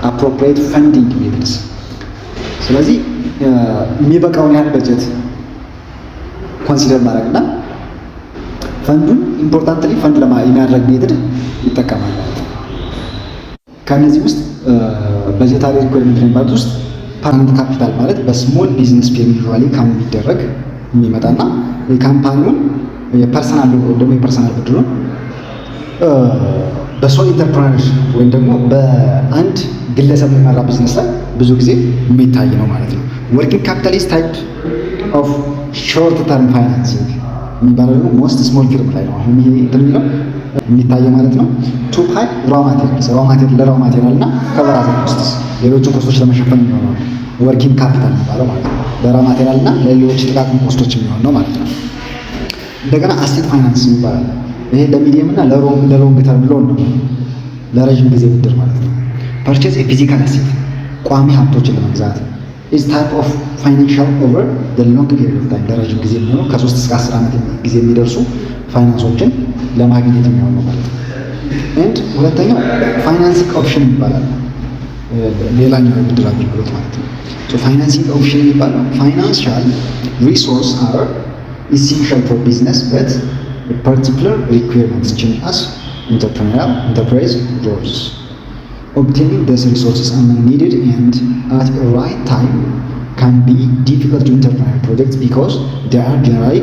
አፕሮፕሪየት ፈንዲንግ ሜትድስ። ስለዚህ የሚበቃውን ያህል በጀት ኮንሲደር ማድረግና ፈንዱን ኢምፖርታንትሊ ፈንድ የሚያደርግ ሜትድ ይጠቀማል ማለት ነው። ከእነዚህ ውስጥ በጀታሪ ሪኳየርመንት የሚባሉት ውስጥ ፐርማነንት ካፒታል ማለት በስሞል ቢዝነስ ዩዥዋሊ የሚደረግ የሚመጣና የካምፓኒውን የፐርሰናል ደግሞ የፐርሰናል ብድሩን በሶል ኢንተርፕረነር ወይም ደግሞ በአንድ ግለሰብ የሚመራ ቢዝነስ ላይ ብዙ ጊዜ የሚታይ ነው ማለት ነው። ወርኪንግ ካፒታሊስት ታይፕ ኦፍ ሾርት ተርም ፋይናንሲንግ የሚባለው ደግሞ ሞስት ስሞል ፊርም ላይ ነው አሁን ይሄ እንትን የሚለው የሚታየው ማለት ነው። ቱ ፓይ ራው ማቴሪያል ለራው ማቴሪያል እና ከበራዘ ኮስትስ ሌሎችን ኮስቶች ለመሸፈን የሚሆነው ወርኪንግ ካፒታል የሚባለው ማለት ነው። ለራው ማቴሪያል እና ለሌሎች ጥቃቅን ኮስቶች የሚሆን ነው ማለት ነው። እንደገና አሴት ፋይናንስ ይባላል። ይሄ ለሚዲየም እና ለሎንግ ተርም ሎን ነው፣ ለረጅም ጊዜ ብድር ማለት ነው። ፐርቼዝ የፊዚካል አሴት ቋሚ ሀብቶችን ለመግዛት ኢዝ ታይፕ ኦፍ ፋይናንሻል ኦቨር ዘ ሎንግ ፒሪድ ኦፍ ታይም ለረጅም ጊዜ የሚሆኑ ከ3 እስከ 10 ዓመት ጊዜ የሚደርሱ ፋይናንሶችን ለማግኘት የሚሆን ነው ማለት ነው። ኤንድ ሁለተኛው ፋይናንሲንግ ኦፕሽን ይባላል። ሌላኛው የብድር አገልግሎት ማለት ነው። ሶ ፋይናንሲንግ ኦፕሽን የሚባለው ፋይናንሻል ሪሶርስ አር ኢሴንሻል ፎር ቢዝነስ በት ፓርቲኩላር ሪኩዌርመንትስ ቼንጅ አስ ኢንተርፕረነሪያል ኢንተርፕራይዝ ግሮውስ obtaining these resources are needed and at the right time can be difficult to entrepreneur projects because they are generally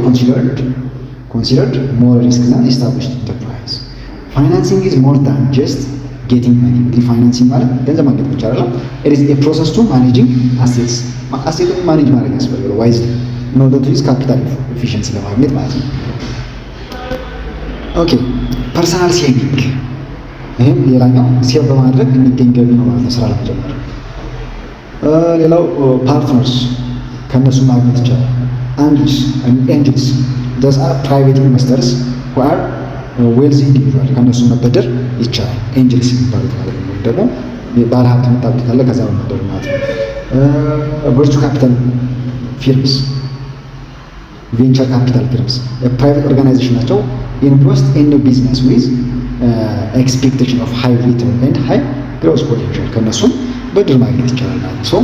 considered more risky than established enterprise. Financing is more than just getting money. The financing ማለት ገንዘብ ማግኘት ብቻ አይደለም። It is a process to managing assets. አሴትን ማኔጅ ማድረግ ያስፈልጋል wisely in order to use capital efficiency ለማግኘት ማለት ነው። ኦኬ ፐርሰናል ሴቪንግ ይህም ሌላኛው ሴቭ በማድረግ የሚገኝ ገቢ ነው ማለት ነው ስራ ለመጀመር። ሌላው ፓርትነርስ ከእነሱ ማግኘት ይቻላል። ኤንጅልስ those are private investors who are wealthy individual ከእነሱ መበደር ይቻላል። ኤንጅልስ የሚባሉት ማለት ነው። ደግሞ ባለ ሀብት መጣብት ካለ ከዛ መበደር ማለት ነው። ቨርቹ ካፒታል ፊርምስ ቬንቸር ካፒታል ፊርምስ ፕራይቬት ኦርጋናይዜሽን ናቸው። ኢንቨስት ኢን ቢዝነስ ዊዝ ኤክስፔክቴሽን ኦፍ ሃይ ሪተርን ኤንድ ሃይ ግሮስ ፖቴንሻል ከእነሱም ብድር ማግኘት ይቻላል ማለት ነው።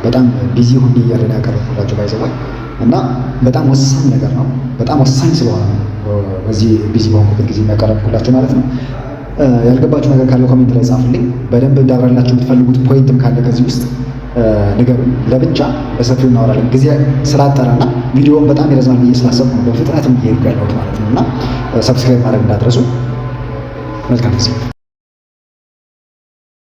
በጣም ቢዚ ሆኜ እያለን ያቀረብኩላቸው ባይዘዋል እና በጣም ወሳኝ ነገር ነው። በጣም ወሳኝ ስለሆነ ነው በዚህ ቢዚ በሆንኩበት ጊዜ የሚያቀረብኩላቸው ማለት ነው። ያልገባችሁ ነገር ካለ ኮሜንት ላይ ጻፉልኝ። በደንብ እንዳብራላችሁ የምትፈልጉት ፖይንትም ካለ ከዚህ ውስጥ ንገሩኝ። ለብቻ በሰፊው እናወራለን። ጊዜ ስላጠረና ቪዲዮውን በጣም ይረዝማል ብዬ ስላሰብኩ ነው በፍጥነትም እየሄድኩ ያለሁት ማለት ነው። እና ሰብስክራይብ ማድረግ እንዳትረሱ። መልካም ጊዜ